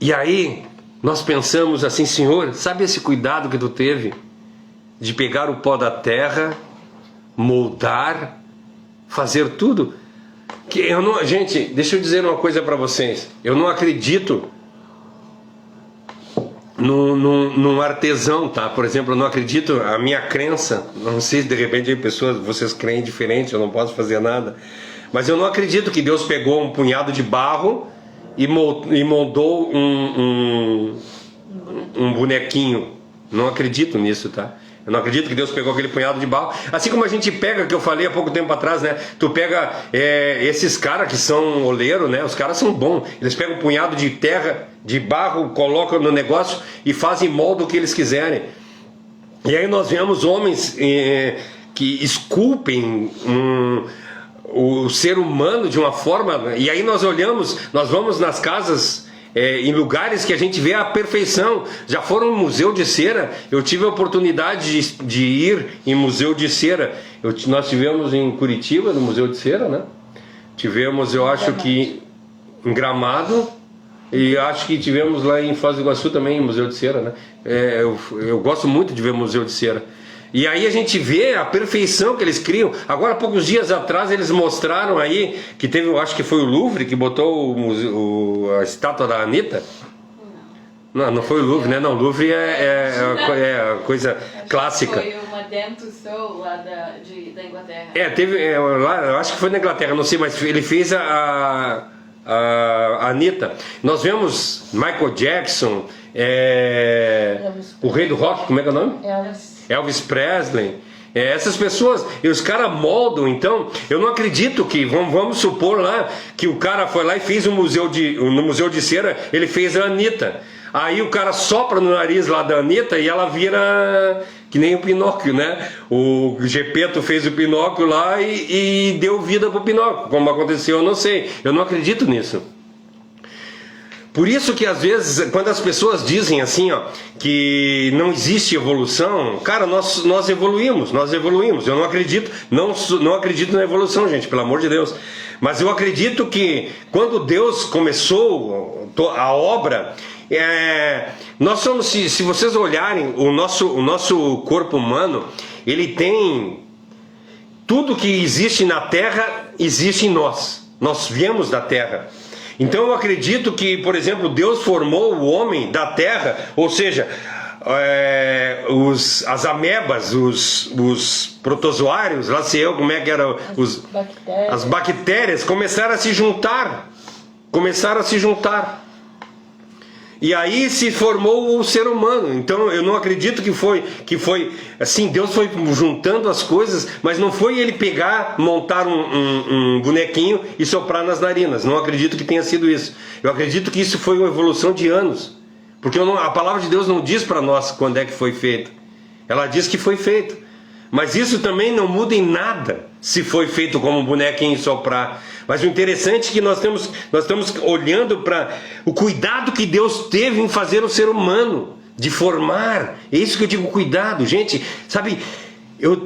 E aí nós pensamos assim: Senhor, sabe esse cuidado que Tu teve de pegar o pó da terra, moldar, fazer tudo? Gente, deixa eu dizer uma coisa para vocês. Eu não acredito num artesão, tá? Por exemplo, eu não acredito, a minha crença, não sei se de repente vocês creem diferente, eu não posso fazer nada, mas eu não acredito que Deus pegou um punhado de barro e moldou um bonequinho. Não acredito nisso, tá? Eu não acredito que Deus pegou aquele punhado de barro. Assim como a gente pega, que eu falei há pouco tempo atrás, né? Tu pega esses caras que são oleiro, né? Os caras são bons. Eles pegam um punhado de terra, de barro, colocam no negócio e fazem molde o que eles quiserem. E aí nós vemos homens que esculpem o ser humano de uma forma. E aí nós vamos nas casas, em lugares que a gente vê a perfeição. Já foram no museu de cera. Eu tive a oportunidade de ir em museu de cera. Nós tivemos em Curitiba, no museu de cera, né? Tivemos, eu acho que em Gramado, e acho que tivemos lá em Foz do Iguaçu também, em museu de cera, né? Eu gosto muito de ver museu de cera. E aí a gente vê a perfeição que eles criam. Agora, poucos dias atrás, eles mostraram aí que teve, eu acho que foi o Louvre que botou a estátua da Anitta. Não foi o Louvre, né? Não, o Louvre é a coisa clássica. Foi o Madame Tussauds lá da Inglaterra. Teve lá, eu acho que foi na Inglaterra, não sei, mas ele fez a Anitta. Nós vemos Michael Jackson, o rei do rock, como é que é o nome? Elvis Presley. Essas pessoas, e os caras moldam. Então, eu não acredito que, vamos supor lá, que o cara foi lá e fez no museu de cera, ele fez a Anitta. Aí o cara sopra no nariz lá da Anitta e ela vira que nem o Pinóquio, né? O Gepeto fez o Pinóquio lá e deu vida pro Pinóquio. Como aconteceu, eu não sei. Eu não acredito nisso. Por isso que às vezes, quando as pessoas dizem assim, ó, que não existe evolução, cara, nós evoluímos. Eu não acredito, não acredito na evolução, gente, pelo amor de Deus. Mas eu acredito que quando Deus começou a obra, nós somos, se vocês olharem, o nosso corpo humano, ele tem tudo que existe na Terra, existe em nós. Nós viemos da Terra. Então eu acredito que, por exemplo, Deus formou o homem da terra, ou seja, as amebas, os protozoários, lá sei eu como é que era, as bactérias começaram a se juntar. E aí se formou o ser humano. Então eu não acredito que foi assim, Deus foi juntando as coisas, mas não foi ele pegar, montar um bonequinho e soprar nas narinas. Não acredito que tenha sido isso. Eu acredito que isso foi uma evolução de anos, porque a palavra de Deus não diz para nós quando é que foi feito. Ela diz que foi feito. Mas isso também não muda em nada se foi feito como um bonequinho soprar. Mas o interessante é que nós estamos olhando para o cuidado que Deus teve em fazer o ser humano, de formar. É isso que eu digo, cuidado, gente. Sabe, eu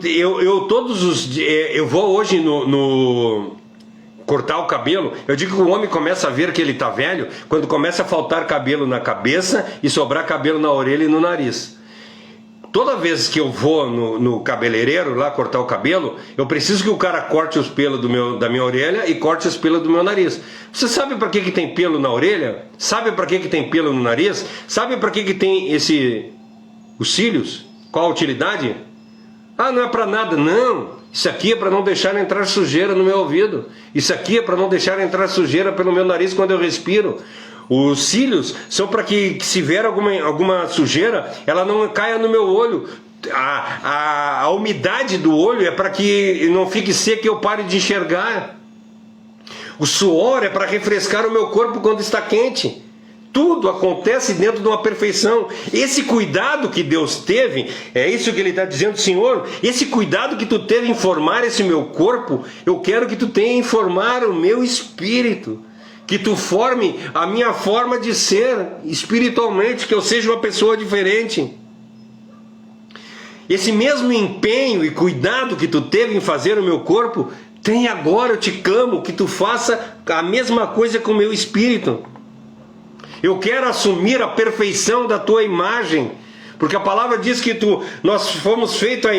todos os dias, eu vou hoje no cortar o cabelo, eu digo que o homem começa a ver que ele está velho quando começa a faltar cabelo na cabeça e sobrar cabelo na orelha e no nariz. Toda vez que eu vou no cabeleireiro lá cortar o cabelo, eu preciso que o cara corte os pelos da minha orelha e corte os pelos do meu nariz. Você sabe para que tem pelo na orelha? Sabe para que tem pelo no nariz? Sabe para que tem os cílios? Qual a utilidade? Ah, não é para nada, não. Isso aqui é para não deixar entrar sujeira no meu ouvido. Isso aqui é para não deixar entrar sujeira pelo meu nariz quando eu respiro. Os cílios são para que se vier alguma sujeira, ela não caia no meu olho. A umidade do olho é para que não fique seco e eu pare de enxergar. O suor é para refrescar o meu corpo quando está quente. Tudo acontece dentro de uma perfeição. Esse cuidado que Deus teve, é isso que Ele está dizendo, Senhor, esse cuidado que Tu teve em formar esse meu corpo, eu quero que Tu tenha em formar o meu espírito. Que Tu forme a minha forma de ser espiritualmente, que eu seja uma pessoa diferente. Esse mesmo empenho e cuidado que Tu teve em fazer o meu corpo, tem agora, eu te clamo, que Tu faça a mesma coisa com o meu espírito. Eu quero assumir a perfeição da Tua imagem, porque a palavra diz que nós fomos feitos,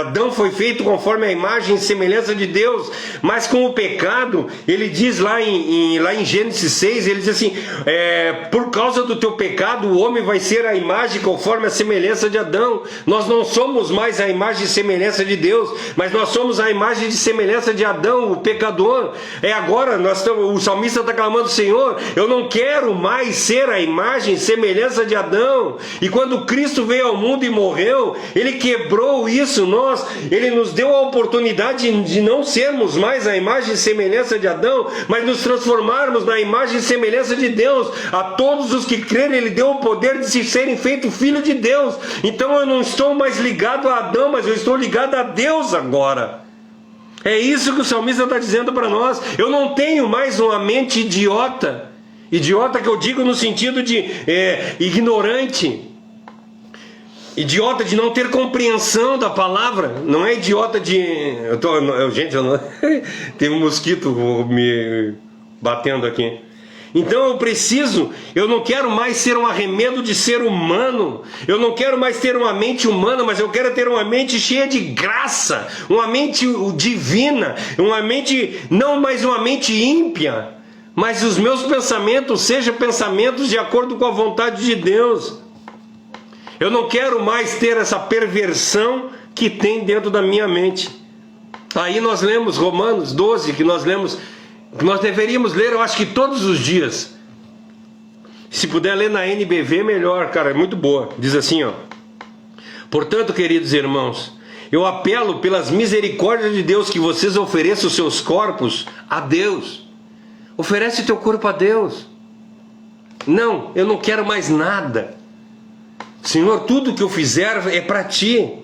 Adão foi feito conforme a imagem e semelhança de Deus, mas com o pecado, ele diz lá em Gênesis 6, ele diz assim, por causa do teu pecado, o homem vai ser a imagem conforme a semelhança de Adão. Nós não somos mais a imagem e semelhança de Deus, mas nós somos a imagem e semelhança de Adão, o pecador. Agora, o salmista está clamando, Senhor, eu não quero mais ser a imagem e semelhança de Adão. E quando Cristo veio ao mundo e morreu, Ele quebrou isso, Ele nos deu a oportunidade de não sermos mais a imagem e semelhança de Adão, mas nos transformarmos na imagem e semelhança de Deus. A todos os que crerem, Ele deu o poder de se serem feitos filho de Deus. Então eu não estou mais ligado a Adão, mas eu estou ligado a Deus agora. É isso que o salmista está dizendo para nós. Eu não tenho mais uma mente idiota. Idiota que eu digo no sentido de ignorante. Idiota de não ter compreensão da palavra. Não é idiota de... Gente, tem um mosquito me batendo aqui. Então eu não quero mais ser um arremedo de ser humano. Eu não quero mais ter uma mente humana, mas eu quero ter uma mente cheia de graça. Uma mente divina. Uma mente, não mais uma mente ímpia. Mas os meus pensamentos sejam pensamentos de acordo com a vontade de Deus. Eu não quero mais ter essa perversão que tem dentro da minha mente. Aí nós lemos Romanos 12, que nós deveríamos ler, eu acho que todos os dias. Se puder ler na NBV, melhor, cara, é muito boa. Diz assim, ó: portanto, queridos irmãos, eu apelo pelas misericórdias de Deus que vocês ofereçam os seus corpos a Deus. Oferece o teu corpo a Deus. Não, eu não quero mais nada. Senhor, tudo que eu fizer é para ti.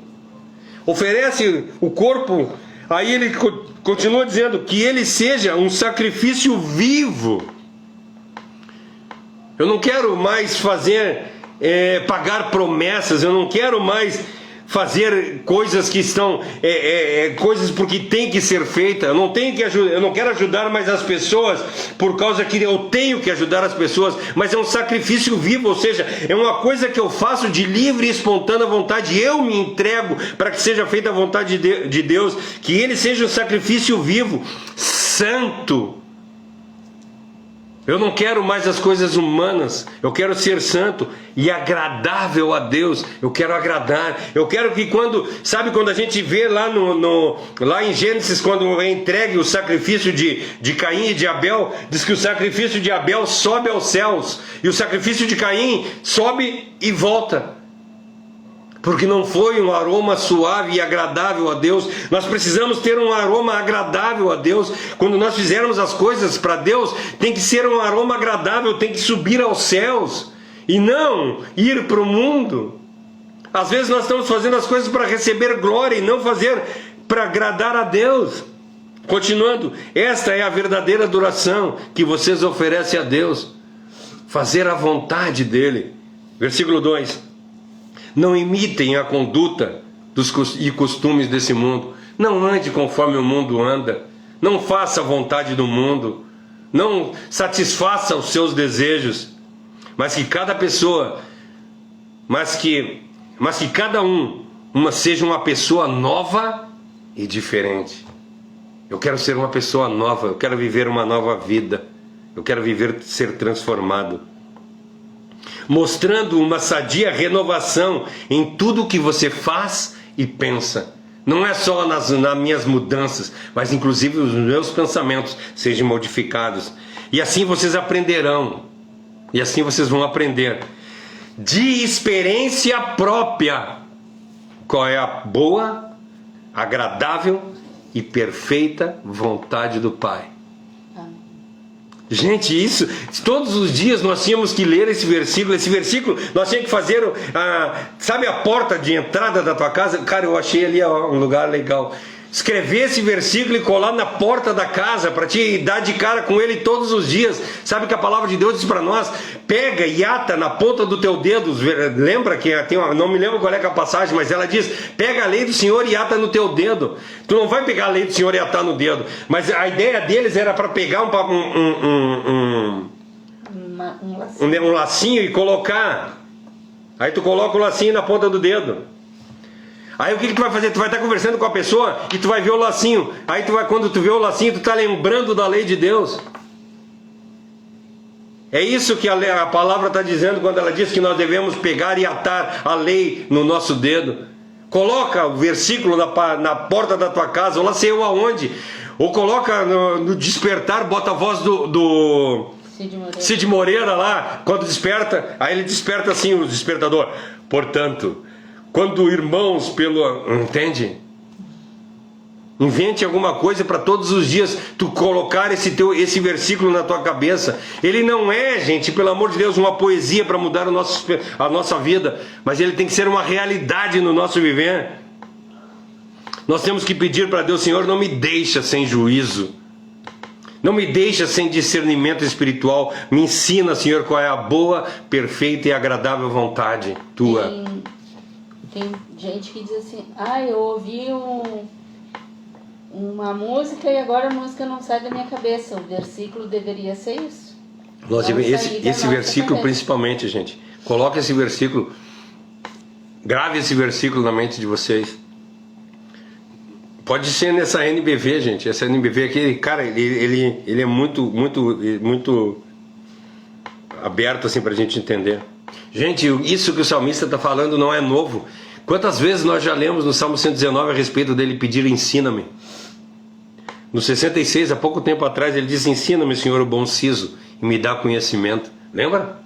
Oferece o corpo. Aí ele continua dizendo que ele seja um sacrifício vivo. Eu não quero mais pagar promessas. Eu não quero mais fazer coisas que estão coisas porque tem que ser feita. Eu não quero ajudar mais as pessoas por causa que eu tenho que ajudar as pessoas, mas é um sacrifício vivo, ou seja, é uma coisa que eu faço de livre e espontânea vontade. Eu me entrego para que seja feita a vontade de Deus, que ele seja um sacrifício vivo, santo. Eu não quero mais as coisas humanas. Eu quero ser santo e agradável a Deus. Eu quero agradar. Eu quero que quando a gente vê lá lá em Gênesis, quando é entregue o sacrifício de Caim e de Abel, diz que o sacrifício de Abel sobe aos céus e o sacrifício de Caim sobe e volta. Porque não foi um aroma suave e agradável a Deus. Nós precisamos ter um aroma agradável a Deus. Quando nós fizermos as coisas para Deus, tem que ser um aroma agradável, tem que subir aos céus e não ir para o mundo. Às vezes nós estamos fazendo as coisas para receber glória e não fazer para agradar a Deus. Continuando, esta é a verdadeira adoração que vocês oferecem a Deus. Fazer a vontade dele. Versículo 2. Não imitem a conduta e costumes desse mundo. Não ande conforme o mundo anda. Não faça a vontade do mundo. Não satisfaça os seus desejos. Mas que cada pessoa, mas que cada seja uma pessoa nova e diferente. Eu quero ser uma pessoa nova. Eu quero viver uma nova vida. Eu quero ser transformado. Mostrando uma sadia renovação em tudo que você faz e pensa. Não é só nas minhas mudanças, mas inclusive os meus pensamentos sejam modificados. E assim vocês aprenderão. E assim vocês vão aprender de experiência própria qual é a boa, agradável e perfeita vontade do Pai. Gente, isso, todos os dias nós tínhamos que ler esse versículo nós tínhamos que fazer, sabe a porta de entrada da tua casa? Cara, eu achei ali um lugar legal. Escrever esse versículo e colar na porta da casa, para te dar de cara com ele todos os dias. Sabe que a palavra de Deus diz para nós? Pega e ata na ponta do teu dedo. Lembra que não me lembro qual é a passagem, mas ela diz: pega a lei do Senhor e ata no teu dedo. Tu não vai pegar a lei do Senhor e atar no dedo, mas a ideia deles era para pegar um lacinho e colocar. Aí tu coloca o lacinho na ponta do dedo. Aí o que tu vai fazer? Tu vai estar conversando com a pessoa e tu vai ver o lacinho. Aí quando tu vê o lacinho, tu está lembrando da lei de Deus. É isso que a palavra está dizendo quando ela diz que nós devemos pegar e atar a lei no nosso dedo. Coloca o versículo na porta da tua casa, ou lá sei eu aonde. Ou coloca no despertar, bota a voz do Cid Moreira lá, quando desperta. Aí ele desperta assim, o despertador. Portanto, quando irmãos entende? Invente alguma coisa para todos os dias tu colocar esse versículo na tua cabeça. Ele não é, gente, pelo amor de Deus, uma poesia para mudar a nossa vida, mas ele tem que ser uma realidade no nosso viver. Nós temos que pedir para Deus: Senhor, não me deixa sem juízo, não me deixa sem discernimento espiritual. Me ensina, Senhor, qual é a boa, perfeita e agradável vontade tua. Tem gente que diz assim: eu ouvi uma música e agora a música não sai da minha cabeça. O versículo deveria ser isso. Esse versículo principalmente, gente. Coloque esse versículo, grave esse versículo na mente de vocês. Pode ser nessa NBV, gente. Essa NBV aqui, cara, ele é muito aberto assim para a gente entender. Gente, isso que o salmista está falando não é novo. Quantas vezes nós já lemos no Salmo 119 a respeito dele pedir: ensina-me. No 66, há pouco tempo atrás, ele disse: ensina-me, Senhor, o bom siso, e me dá conhecimento. Lembra?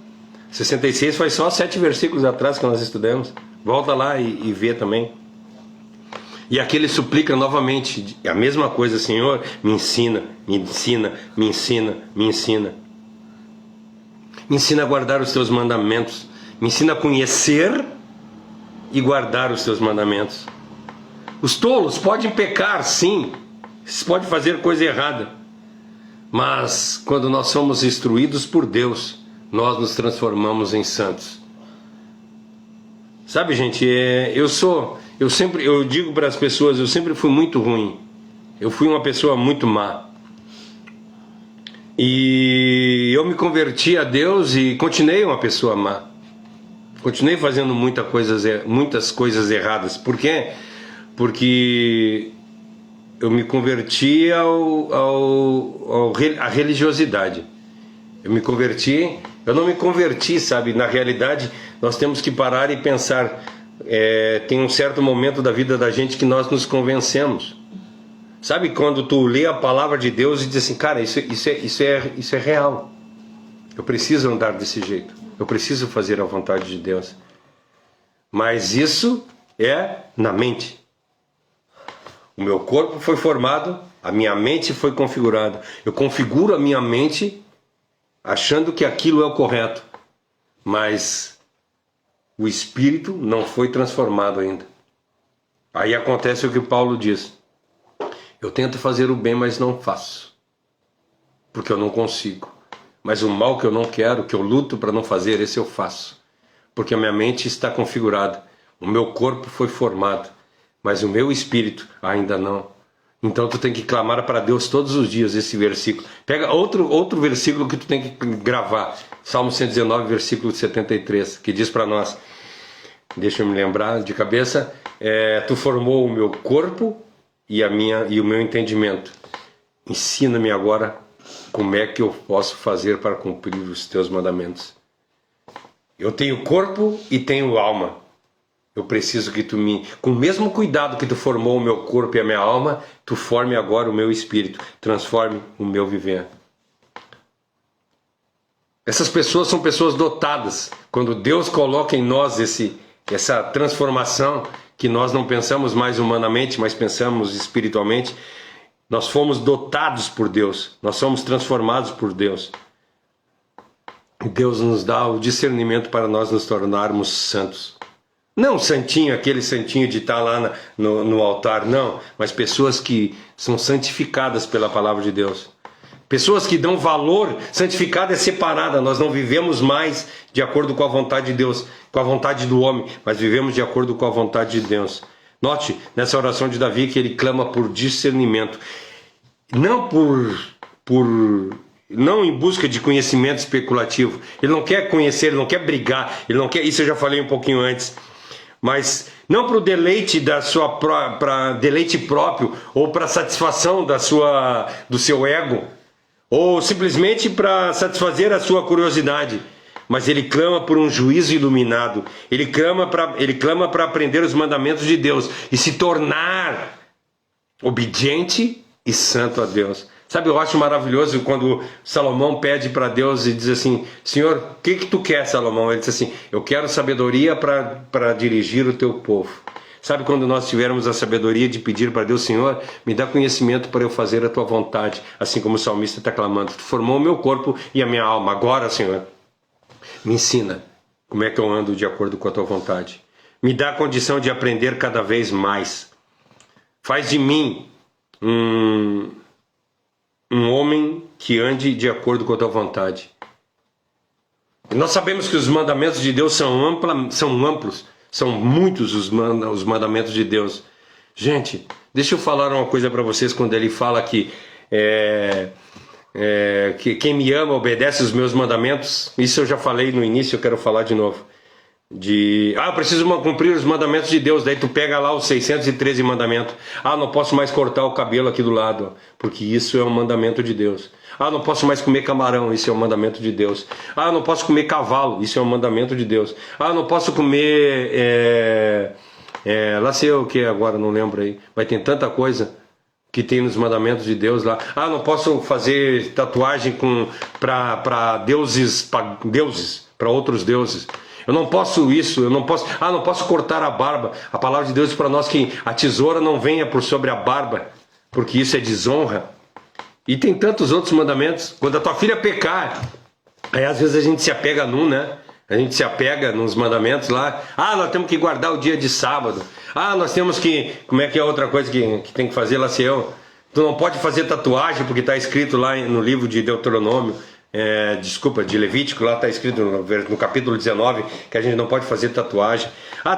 66 foi só 7 versículos atrás que nós estudamos. Volta lá e vê também. E aqui ele suplica novamente a mesma coisa: Senhor, me ensina, me ensina, me ensina, me ensina. Me ensina a guardar os teus mandamentos. Me ensina a conhecer e guardar os teus mandamentos. Os tolos podem pecar, sim. Eles podem fazer coisa errada. Mas quando nós somos instruídos por Deus, nós nos transformamos em santos. Sabe, gente, eu digo para as pessoas, eu sempre fui muito ruim. Eu fui uma pessoa muito má. E eu me converti a Deus e continuei uma pessoa má. Continuei fazendo muitas coisas erradas. Por quê? Porque eu me converti à religiosidade. Eu não me converti, sabe? Na realidade, nós temos que parar e pensar. Tem um certo momento da vida da gente que nós nos convencemos. Sabe quando tu lê a palavra de Deus e diz assim, cara, isso é real. Eu preciso andar desse jeito. Eu preciso fazer a vontade de Deus. Mas isso é na mente. O meu corpo foi formado, a minha mente foi configurada. Eu configuro a minha mente achando que aquilo é o correto. Mas o espírito não foi transformado ainda. Aí acontece o que Paulo diz. Eu tento fazer o bem, mas não faço. Porque eu não consigo. Mas o mal que eu não quero, que eu luto para não fazer, esse eu faço. Porque a minha mente está configurada. O meu corpo foi formado. Mas o meu espírito ainda não. Então tu tem que clamar para Deus todos os dias esse versículo. Pega outro versículo que tu tem que gravar. Salmo 119, versículo 73, que diz para nós. Deixa eu me lembrar de cabeça. Tu formou o meu corpo e o meu entendimento. Ensina-me agora como é que eu posso fazer para cumprir os teus mandamentos. Eu tenho corpo e tenho alma. Eu preciso que com o mesmo cuidado que tu formou o meu corpo e a minha alma, tu forme agora o meu espírito, transforme o meu viver. Essas pessoas são pessoas dotadas. Quando Deus coloca em nós essa transformação, que nós não pensamos mais humanamente, mas pensamos espiritualmente, nós fomos dotados por Deus, nós somos transformados por Deus. Deus nos dá o discernimento para nós nos tornarmos santos. Não santinho, aquele santinho de estar lá no altar, não. Mas pessoas que são santificadas pela palavra de Deus. Pessoas que dão valor. Santificada é separada. Nós não vivemos mais de acordo com a vontade de Deus, com a vontade do homem, mas vivemos de acordo com a vontade de Deus. Note nessa oração de Davi que ele clama por discernimento. Não em busca de conhecimento especulativo. Ele não quer conhecer, ele não quer brigar, ele não quer. Isso eu já falei um pouquinho antes. Mas não para o deleite para deleite próprio ou para satisfação do seu ego, ou simplesmente para satisfazer a sua curiosidade. Mas ele clama por um juízo iluminado. Ele clama para aprender os mandamentos de Deus e se tornar obediente e santo a Deus. Sabe, eu acho maravilhoso quando Salomão pede para Deus e diz assim, Senhor, o que tu quer, Salomão? Ele diz assim, eu quero sabedoria para dirigir o teu povo. Sabe, quando nós tivermos a sabedoria de pedir para Deus, Senhor, me dá conhecimento para eu fazer a tua vontade, assim como o salmista está clamando, tu formou o meu corpo e a minha alma, agora, Senhor, me ensina como é que eu ando de acordo com a tua vontade. Me dá a condição de aprender cada vez mais. Faz de mim um homem que ande de acordo com a tua vontade. E nós sabemos que os mandamentos de Deus são amplos, são muitos os mandamentos de Deus. Gente, deixa eu falar uma coisa para vocês quando ele fala que quem me ama obedece os meus mandamentos. Isso eu já falei no início, eu quero falar de novo. Eu preciso cumprir os mandamentos de Deus. Daí tu pega lá os 613 mandamentos. Não posso mais cortar o cabelo aqui do lado, porque isso é um mandamento de Deus. Não posso mais comer camarão, isso é um mandamento de Deus. Não posso comer cavalo, isso é um mandamento de Deus. Não posso comer lá sei o que agora, não lembro aí. Mas tem tanta coisa que tem nos mandamentos de Deus lá. Não posso fazer tatuagem para deuses para outros deuses. Eu não posso isso, eu não posso cortar a barba. A palavra de Deus diz para nós que a tesoura não venha por sobre a barba, porque isso é desonra. E tem tantos outros mandamentos. Quando a tua filha pecar, aí às vezes a gente se apega né? A gente se apega nos mandamentos lá. Nós temos que guardar o dia de sábado. Nós temos que... Como é que é outra coisa que tem que fazer lá, Tu não pode fazer tatuagem, porque está escrito lá no livro de Deuteronômio, de Levítico, lá está escrito no capítulo 19, que a gente não pode fazer tatuagem.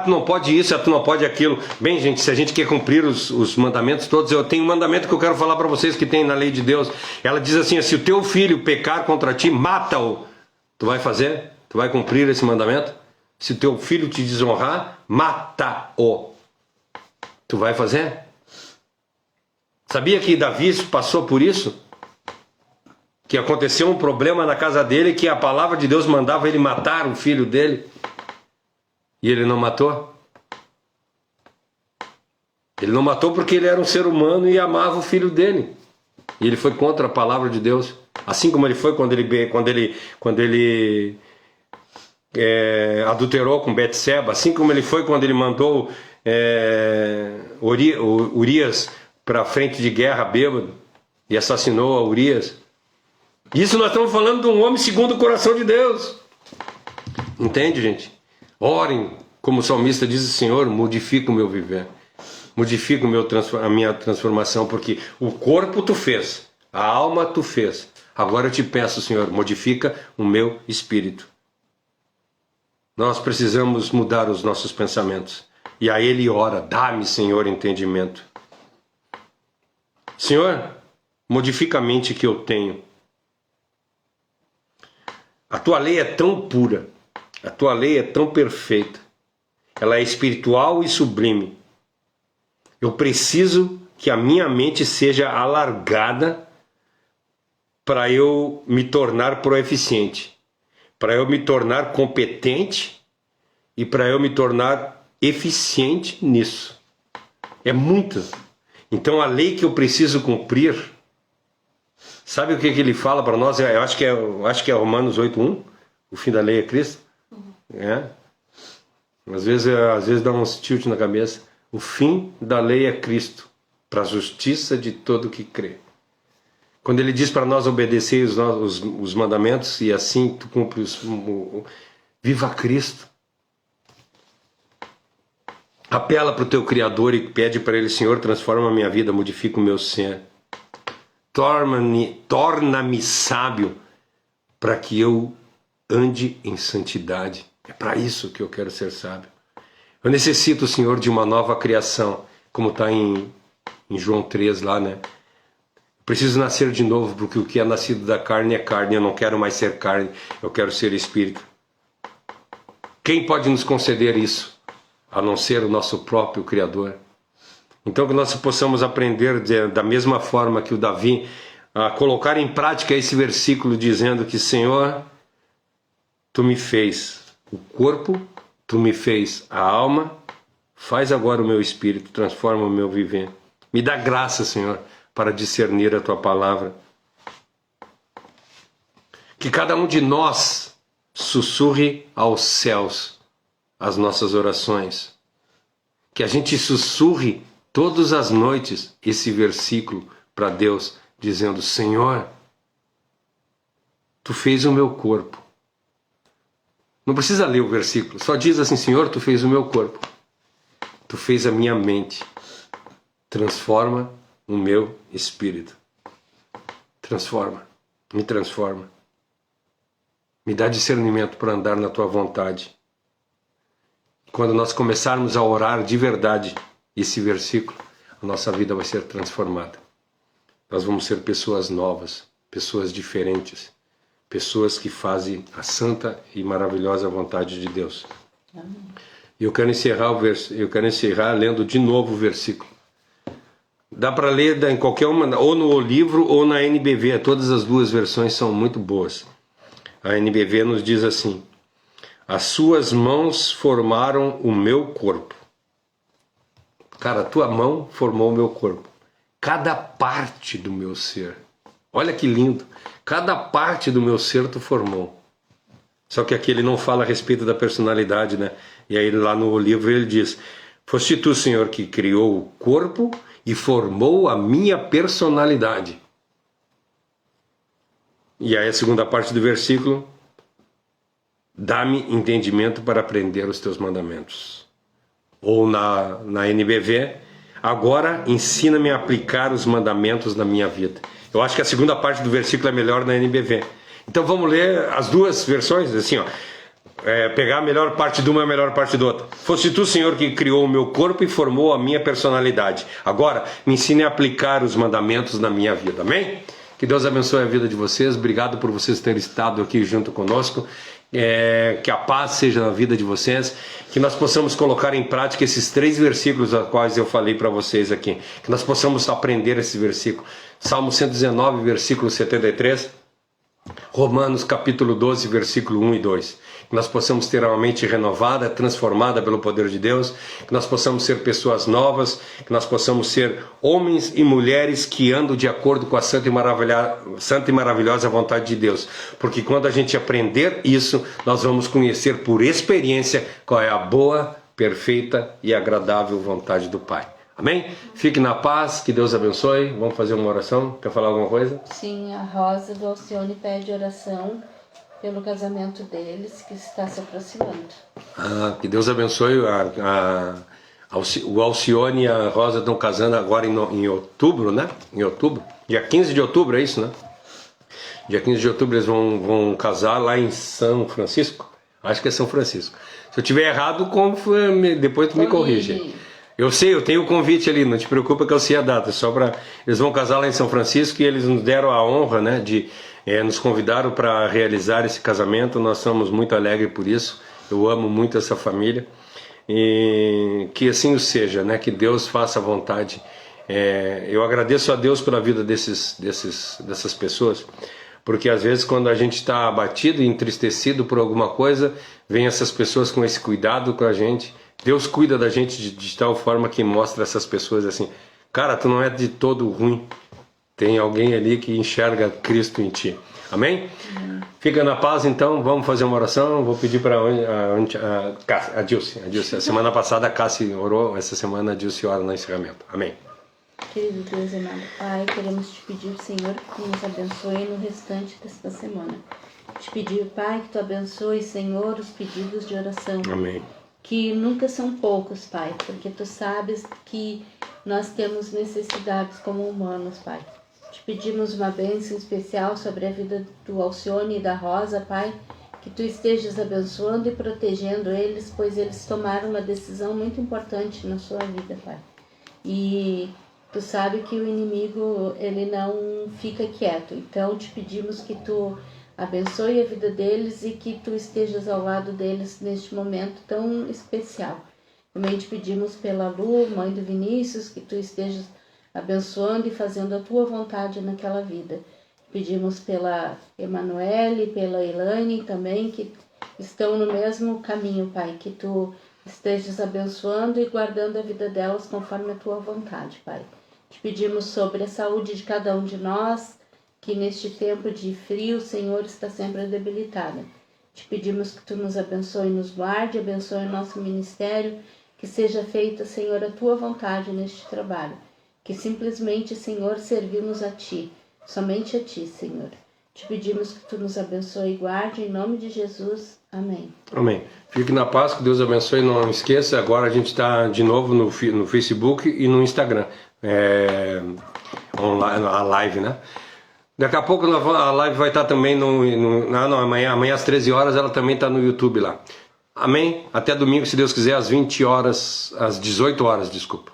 Tu não pode isso, tu não pode aquilo. Bem, gente, se a gente quer cumprir os mandamentos todos, eu tenho um mandamento que eu quero falar para vocês que tem na lei de Deus. Ela diz assim, se o teu filho pecar contra ti, mata-o. Tu vai fazer? Tu vai cumprir esse mandamento? Se o teu filho te desonrar, mata-o. Tu vai fazer? Sabia que Davi passou por isso? Que aconteceu um problema na casa dele, que a palavra de Deus mandava ele matar o filho dele. E ele não matou. Ele não matou porque ele era um ser humano e amava o filho dele. E ele foi contra a palavra de Deus. Assim como ele foi quando ele adulterou com Betseba. Assim como ele foi quando ele mandou Urias para a frente de guerra bêbado e assassinou a Urias. Isso nós estamos falando de um homem segundo o coração de Deus. Entende, gente? Orem, como o salmista diz: Senhor, modifica o meu viver, modifica a minha transformação, porque o corpo tu fez, a alma tu fez. Agora eu te peço, Senhor, modifica o meu espírito. Nós precisamos mudar os nossos pensamentos. E aí ele ora: dá-me, Senhor, entendimento. Senhor, modifica a mente que eu tenho. A tua lei é tão pura, a tua lei é tão perfeita, ela é espiritual e sublime. Eu preciso que a minha mente seja alargada para eu me tornar proeficiente, para eu me tornar competente e para eu me tornar eficiente nisso. É muito. Então a lei que eu preciso cumprir, sabe o que ele fala para nós? Eu acho que é Romanos 8:1, o fim da lei é Cristo. Às vezes dá um tilt na cabeça. O fim da lei é Cristo, para a justiça de todo que crê. Quando ele diz para nós obedecer os mandamentos, e assim tu cumpre viva Cristo. Apela para o teu Criador e pede para ele: Senhor, transforma a minha vida, modifica o meu ser. Torna-me sábio para que eu ande em santidade. É para isso que eu quero ser sábio. Eu necessito, Senhor, de uma nova criação, como está em João 3 lá, né? Preciso nascer de novo, porque o que é nascido da carne é carne. Eu não quero mais ser carne, eu quero ser espírito. Quem pode nos conceder isso, a não ser o nosso próprio Criador? Então que nós possamos aprender da mesma forma que o Davi, a colocar em prática esse versículo dizendo que: Senhor, tu me fez o corpo, tu me fez a alma, faz agora o meu espírito, transforma o meu viver. Me dá graça, Senhor, para discernir a tua palavra. Que cada um de nós sussurre aos céus as nossas orações. Que a gente sussurre todas as noites esse versículo para Deus, dizendo: Senhor, tu fez o meu corpo. Não precisa ler o versículo, só diz assim: Senhor, tu fez o meu corpo, tu fez a minha mente, transforma o meu espírito. Transforma, me transforma. Me dá discernimento para andar na tua vontade. Quando nós começarmos a orar de verdade esse versículo, a nossa vida vai ser transformada. Nós vamos ser pessoas novas, pessoas diferentes, pessoas que fazem a santa e maravilhosa vontade de Deus. E eu quero encerrar lendo de novo o versículo. Dá para ler em qualquer uma, ou no livro ou na NBV. Todas as duas versões são muito boas. A NBV nos diz assim: as suas mãos formaram o meu corpo. Cara, a tua mão formou o meu corpo. Cada parte do meu ser. Olha que lindo. Cada parte do meu ser tu formou. Só que aqui ele não fala a respeito da personalidade, né? E aí lá no livro ele diz: foste tu, Senhor, que criou o corpo e formou a minha personalidade. E aí a segunda parte do versículo: dá-me entendimento para aprender os teus mandamentos. Ou na NBV: agora ensina-me a aplicar os mandamentos na minha vida. Eu acho que a segunda parte do versículo é melhor na NBV. Então vamos ler as duas versões, assim, ó. Pegar a melhor parte de uma e a melhor parte da outra. Foste tu, Senhor, que criou o meu corpo e formou a minha personalidade. Agora me ensine a aplicar os mandamentos na minha vida. Amém? Que Deus abençoe a vida de vocês. Obrigado por vocês terem estado aqui junto conosco. Que a paz seja na vida de vocês, que nós possamos colocar em prática esses 3 versículos a quais eu falei para vocês aqui, que nós possamos aprender esse versículo. Salmo 119, versículo 73, Romanos capítulo 12, versículo 1 e 2. Que nós possamos ter uma mente renovada, transformada pelo poder de Deus, que nós possamos ser pessoas novas, que nós possamos ser homens e mulheres que andam de acordo com a santa e maravilhosa vontade de Deus. Porque quando a gente aprender isso, nós vamos conhecer por experiência qual é a boa, perfeita e agradável vontade do Pai. Amém? Fique na paz, que Deus abençoe. Vamos fazer uma oração? Quer falar alguma coisa? Sim, a Rosa do Alcione pede oração pelo casamento deles, que está se aproximando. Que Deus abençoe. O Alcione e a Rosa estão casando agora em outubro, né? Em outubro. Dia 15 de outubro, é isso, né? Dia 15 de outubro eles vão casar lá em São Francisco. Acho que é São Francisco. Se eu tiver errado, depois tu me corrige. Eu sei, eu tenho o convite ali, não te preocupa que eu sei a data. Eles vão casar lá em São Francisco e eles nos deram a honra, né, nos convidaram para realizar esse casamento. Nós somos muito alegres por isso. Eu amo muito essa família. E que assim o seja, né, que Deus faça a vontade. Eu agradeço a Deus pela vida dessas pessoas, porque às vezes quando a gente está abatido e entristecido por alguma coisa, vem essas pessoas com esse cuidado com a gente. Deus cuida da gente de tal forma que mostra essas pessoas assim: cara, tu não é de todo ruim, tem alguém ali que enxerga Cristo em ti. Amém? Fica na paz então, vamos fazer uma oração. Vou pedir para a Dilce. A semana passada a Cassi orou, essa semana a Dilce ora no encerramento. Amém. Querido Deus amado Pai, queremos te pedir, Senhor, que nos abençoe no restante desta semana. Te pedir, Pai, que tu abençoe, Senhor, os pedidos de oração. Amém. Que nunca são poucos, Pai, porque tu sabes que nós temos necessidades como humanos, Pai. Te pedimos uma bênção especial sobre a vida do Alcione e da Rosa, Pai, que tu estejas abençoando e protegendo eles, pois eles tomaram uma decisão muito importante na sua vida, Pai. E tu sabe que o inimigo, ele não fica quieto, então te pedimos que tu abençoe a vida deles e que tu estejas ao lado deles neste momento tão especial. Também te pedimos pela Lu, mãe do Vinícius, que tu estejas abençoando e fazendo a tua vontade naquela vida. Pedimos pela Emanuele, pela Elaine também, que estão no mesmo caminho, Pai, que tu estejas abençoando e guardando a vida delas conforme a tua vontade, Pai. Te pedimos sobre a saúde de cada um de nós, que neste tempo de frio, o Senhor está sempre debilitada. Te pedimos que tu nos abençoe e nos guarde, abençoe o nosso ministério, que seja feita, Senhor, a tua vontade neste trabalho. Que simplesmente, Senhor, servimos a ti, somente a ti, Senhor. Te pedimos que tu nos abençoe e guarde, em nome de Jesus. Amém. Amém. Fique na paz, que Deus abençoe. Não esqueça, agora a gente está de novo no Facebook e no Instagram. Online, a live, né? Daqui a pouco a live vai estar também amanhã às 13 horas ela também está no YouTube lá. Amém? Até domingo, se Deus quiser, às 18 horas, desculpa.